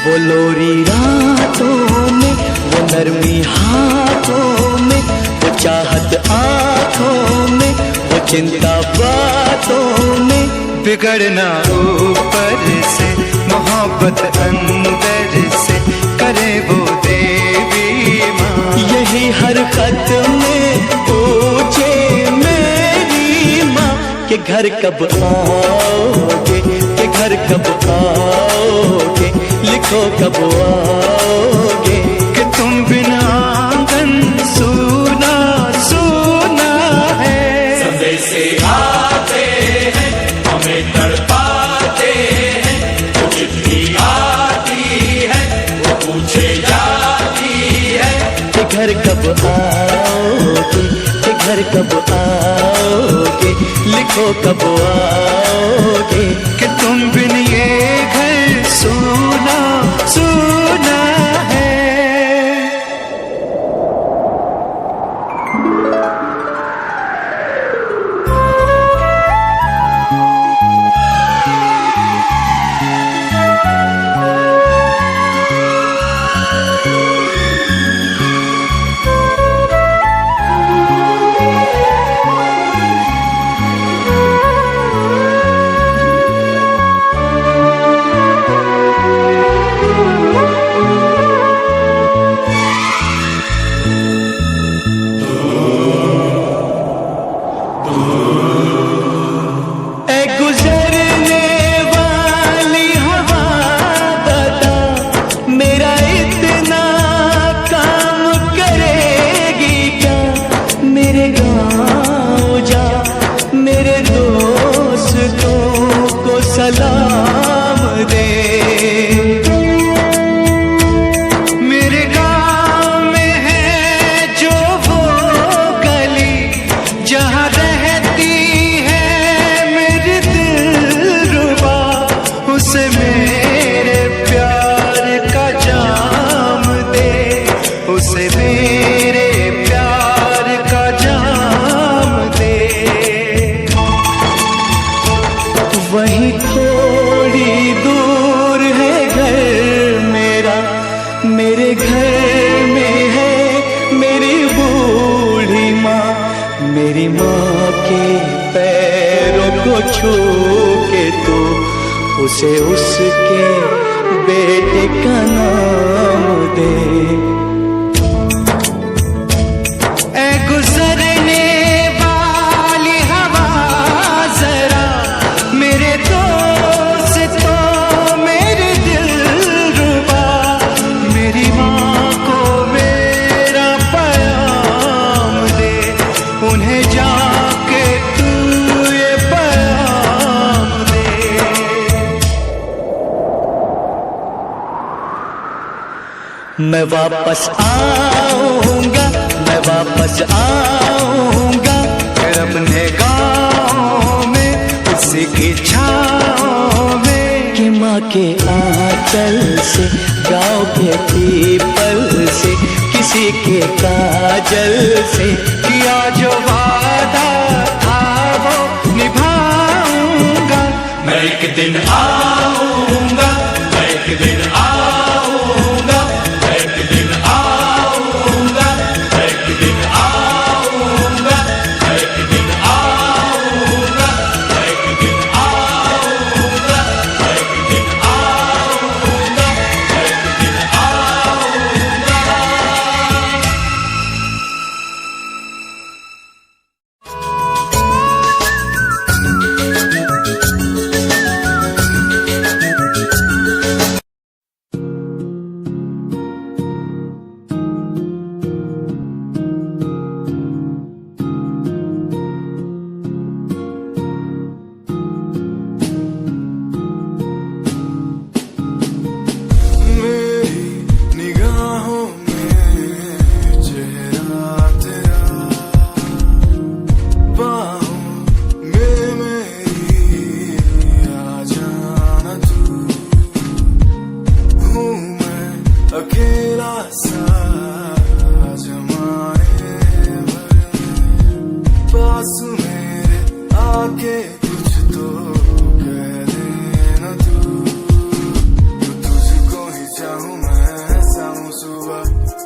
वो लोरी रातों में, वो नरमी हाथों में, वो चाहत आँखों में, वो चिंता बातों में, बिगड़ना ऊपर से, मोहब्बत अंदर से, करे वो देवी माँ। यही हर खत में पूछे मेरी माँ कि घर कब आओगे, कि घर कब आओगे, लिखो कब आओगे, कि तुम बिना आंगन सुना सुना है। संदेशे आते हैं, हमें तड़पाते हैं, जो चिट्ठी आती है, वो पूछे जाती है कि घर कब आओगे, कि घर कब आओगे, लिखो कब आओगे, कि तुम बिन ये घर सुना सुना है। सलाम दे। मेरे गाँव में है जो वो गली जहाँ रहती है मेरी दिलरुबा, उसे मेरे प्यार का जाम दे, उसे मेरे प्यार का जाम दे। वहीं थोड़ी दूर है घर मेरा, मेरे घर में है मेरी बूढ़ी माँ। मेरी माँ के पैरों को छू के तो उसे उसके बेटे का नाम दे। ऐ गुजरने वाली हवा जरा मेरे दोस्तों मेरे दिलरुबा, मेरी माँ को मेरा प्यार मैं वापस आऊंगा, मैं वापस आऊंगा फिर अपने गाँव में उसी की छाँव में, कि माँ के आंचल से, गाँव के पीपल से, किसी के काजल से किया जो वादा था वो निभाऊंगा। मैं एक दिन आऊंगा, मैं एक दिन आऊंगा, मैं एक दिन आऊंगा, मैं एक दिन आऊंगा, मैं एक दिन आऊंगा, मैं एक दिन आऊंगा, मैं एक दिन आऊंगा, मैं एक दिन आऊंगा। अकेला सा जमाने भर, पास मेरे आके कुछ तो कह देना तू। क्यों तुझको ही चाहूं मैं शाम सुबह,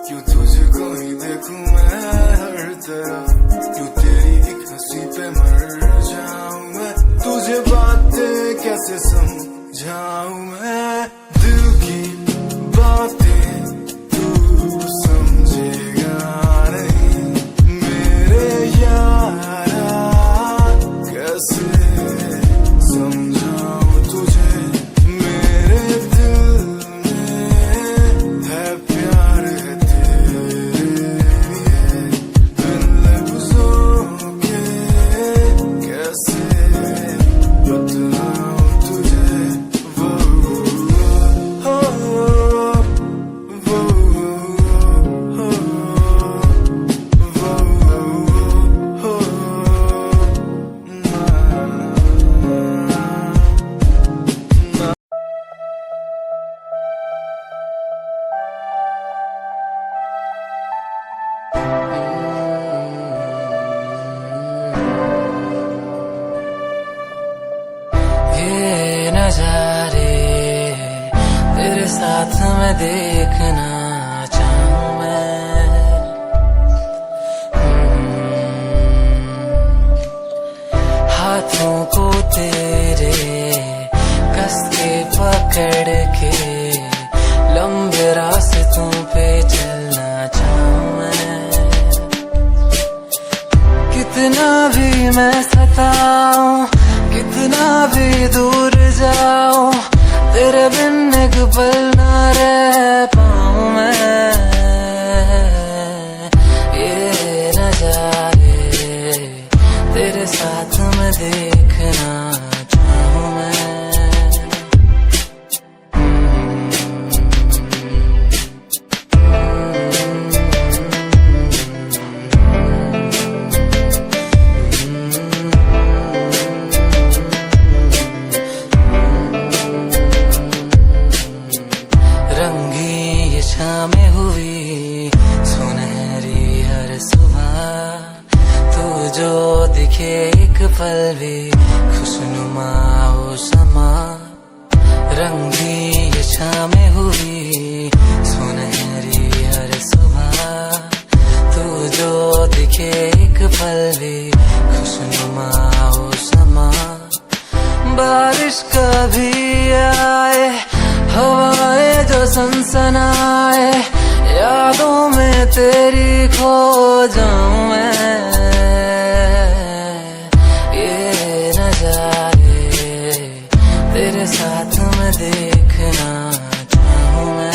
क्यों तुझको ही देखूं मैं हर तरफ, क्यों तेरी एक हंसी पे मर जाऊं मैं, तुझे बातें कैसे समझाऊं मैं, दिल की बातें समझेगा नहीं मेरे यारा, कैसे समझाऊं तुझे, मेरे दिल में है प्यार है तेरे लिए, बिन लफ्जों के कैसे बतलाऊं तुझे, वो ये नजारे तेरे साथ में देखना चाहूं मैं, हाथों को तेरे कस के पकड़ के लंबे रास्तों पे चलना चाहूं मैं, कितना भी मैं सताऊं, कितना भी दूर जाऊं, तेरे बिन एक पल ना रह पाऊं मैं, ये नजारे तेरे साथ में देखना चाहूं मैं। में हुई सुनहरी हर सुबह, तू जो दिखे एक पल भी खुशनुमा हो समा, रंगी ये शामें हुई सुनहरी हर सुबह, तू जो दिखे एक पल भी खुशनुमा हो समा, बारिश कभी आए हवाएं जो सनसनाए, यादों में तेरी खो जाऊं मैं, ये नजारे तेरे साथ में देखना चाहूं मैं।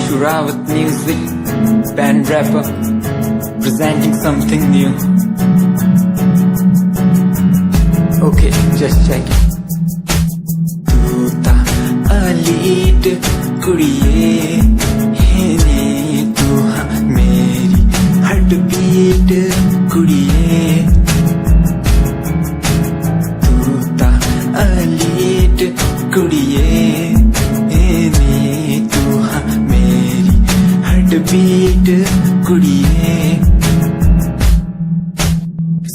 Shurawat Music, band rapper, presenting something new. Okay, just check it. तू ता अलीट कुड़िए है ने तू हाँ मेरी हार्ट बीट कुड़िए तू ता अलीट कुड़िए ने तू हाँ मेरी हार्ट बीट कुड़िए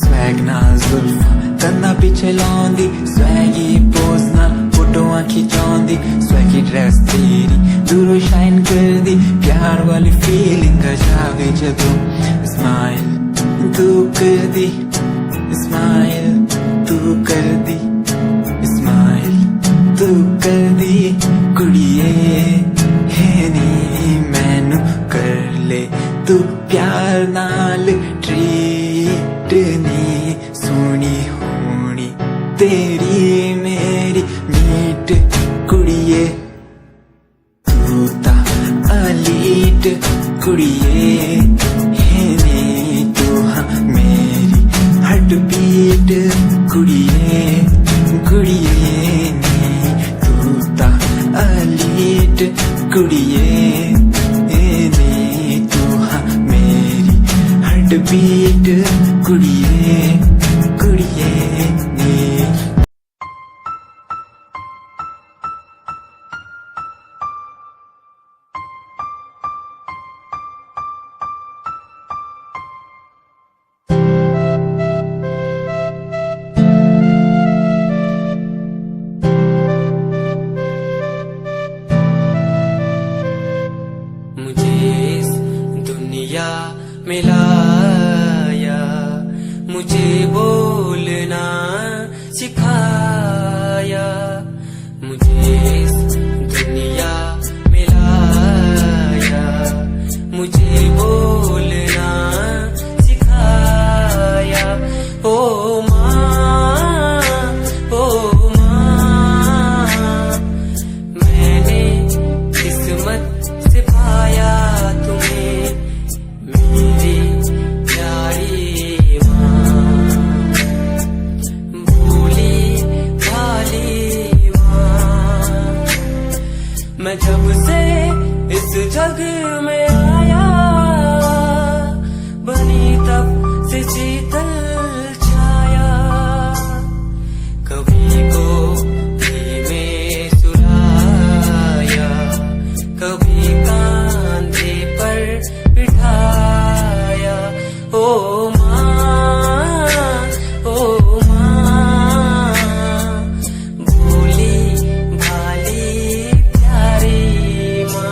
स्वैग नाल जुल्फा तन्ना पिछे लाउंदी स्वैगी पोज नाल फोटोआं खिचाउंदी स्वैगी ड्रेस तेरी दूरों शाइन कर दी प्यार वाली फीलिंग आ जावे जदों स्माइल तू कर दी स्माइल तू कर दी स्माइल तू कर दी कुड़िए है नी मैनू कर ले तू प्यार नाल ट्रीट नी सोनी होनी तेरी मेरी मीट कुड़िए तू ता अलीट कुड़िए है नी तू हाँ मेरी हार्ट बीट कुड़िए कुड़िए नी तू ता अलीट कुड़िए नी तू हाँ मेरी हार्ट बीट कुड़िए कुड़िए नी मिलाया मुझे बोलना सिखाया मुझे इस दुनिया मिलाया मुझे बोलना सिखाया ओ माँ मैंने किस्मत से पाया तुम्हें मेरी प्यारी माँ भोली भाली माँ मैं जब से इस जग में आया बनी तब से शीतल छाया कभी गोदी में सुलाया कभी कांधे पर बिठाया ओ माँ भोली भाली प्यारी माँ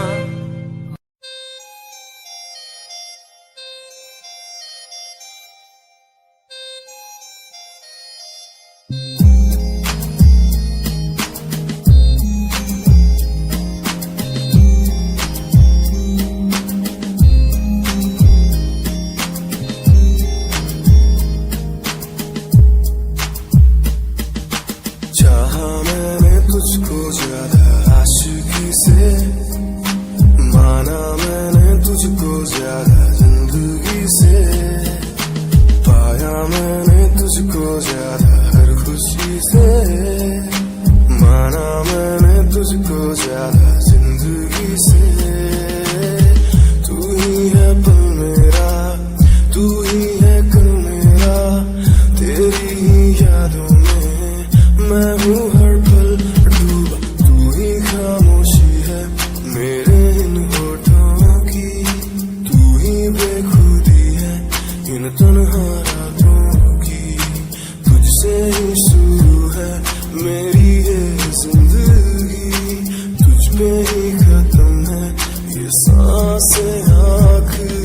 चाहा मैंने तुझको ज्यादा आशिकी से माना मैंने तुझको ज्यादा जिंदगी से पाया मैंने तुझको ज्यादा हर खुशी से माना मैंने तुझको ज्यादा जिंदगी से तू ही है पल मेरा तू ही है कल मेरा तेरी ही यादों में मैं हूँ हर पल डूबा तू ही खामोशी है मेरे इन होठों की तू ही बेखुदी है इन तन्हा रातों की तुझसे ही शुरू है मेरी ये जिंदगी तुझ पे ही खत्म है ये सांसें आखिरी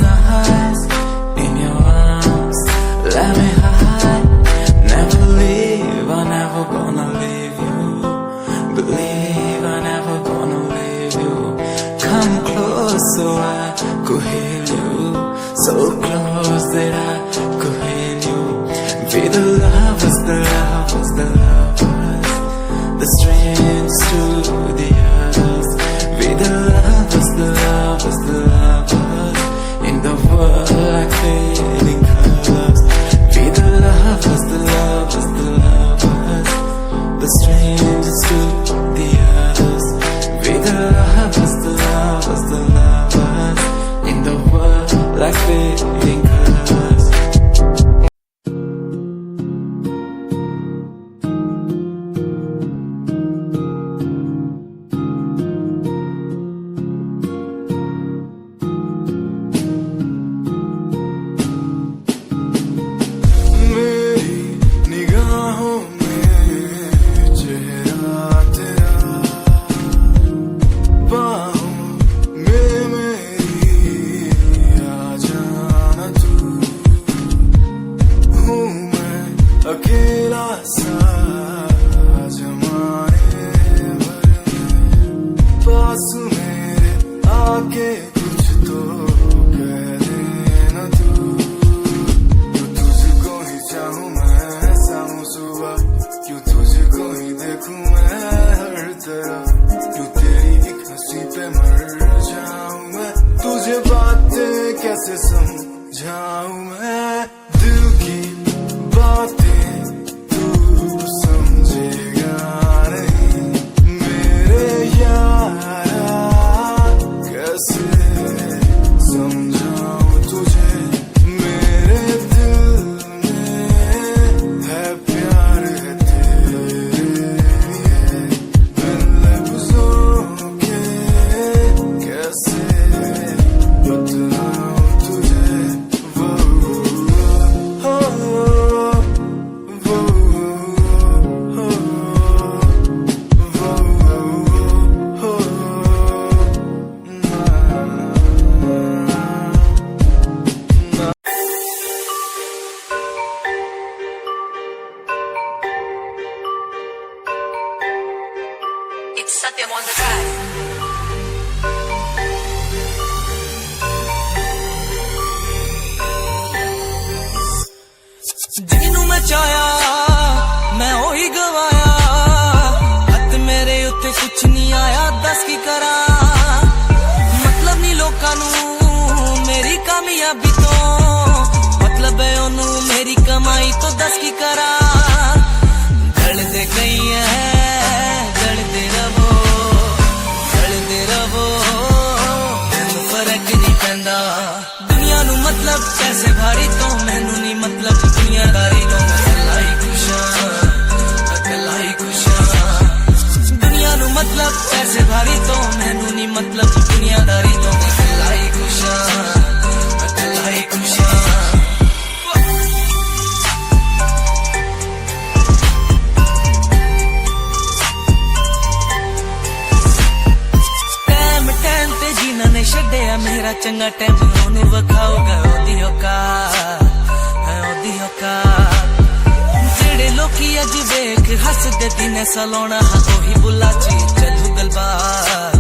eyes, in your arms, let me hide. Never leave, I'm never gonna leave you. Believe I'm never gonna leave you. Come close so I could heal you. So close that I could heal you. Be the lovers, the lovers, the lovers, the strangers to the others. Be the lovers, the lovers, the lovers, in the world like fading colors. Be the lovers, the lovers, the lovers, the strangers to the others. Be the lovers, the lovers, the lovers, in the world like fading colors. अकेला सा जमाने भर में पास मेरे आके कुछ तो कह देना तू तुझको ही चाहूँ मैं शाम सुबह क्यों तुझको ही देखूं मैं हर तरफ क्यों तेरी एक हंसी पे मर जाऊं मैं तुझे बातें कैसे समझाऊं मैं दिल की बातें समझेगा नहीं मेरे यारा कैसे समझाऊं तुझे मेरे दिल में है प्यार है तेरे लिए बिन लफ्जों के कैसे बतलाऊं तुझे वो It's Satyam on the track. ਜਿਹਨੂੰ ਮੈਂ ਚਾਹਿਆ ਮੈਂ ਉਹੀ ਗਵਾਇਆ ਹੱਥ ਮੇਰੇ ਉੱਤੇ ਕੁਛ ਨਹੀਂ ਆਇਆ ਦੱਸ ਕੀ ਕਰਾਂ ਮਤਲਬ ਨਹੀਂ ਲੋਕਾਂ ਨੂੰ ਮੇਰੀ ਕਾਮਯਾਬੀ ਤੋਂ ਮਤਲਬ ਹੈ ਉਹਨੂੰ ਮੇਰੀ ਕਮਾਈ ਤੋਂ ਦੱਸ ਕੀ ਕਰਾਂ ਜਲਦੇ ਗਈ ਹੈ ਜਲਦੇ ਰਵੋ ਮੈਨੂੰ ਫਰਕ ਨਹੀਂ ਪੈਂਦਾ ਦੁਨੀਆ ਨੂੰ ਮਤਲਬ ਪੈਸੇ ਭਾਰੀ ਤੋਂ ਮੈਨੂੰ ਨਹੀਂ ਮਤਲਬ ਦੁਨੀਆਦਾਰੀ ਤੋਂ ਮੈਂ ਇਕੱਲਾ ਹੀ ਖੁਸ਼ਾਂ ਦੁਨੀਆ ਨੂੰ ਮਤਲਬ ਪੈਸੇ ਭਾਰੀ ਤੋਂ ਮੈਨੂੰ ਨਹੀਂ ਮਤਲਬ ਦੁਨੀਆਦਾਰੀ ਤੋਂ ਮੈਂ ਇਕੱਲਾ ਹੀ ਖੁਸ਼ਾਂ ਛੱਡਿਆ ਮੇਰਾ ਚੰਗਾ ਟਾਈਮ ਉਹਨੂੰ ਵਿਖਾਊਗਾ ਉਹਦੀ ਔਕਾਤ ਜਿਹੜੇ ਲੋਕੀ ਅੱਜ ਵੇਖ ਹੱਸਦੇ ਦਿਨੇ ਸਲਾਉਣਾ ਉਹੀ ਬੁਲਾ ਚ ਚੱਲੂ ਗੱਲਬਾਤ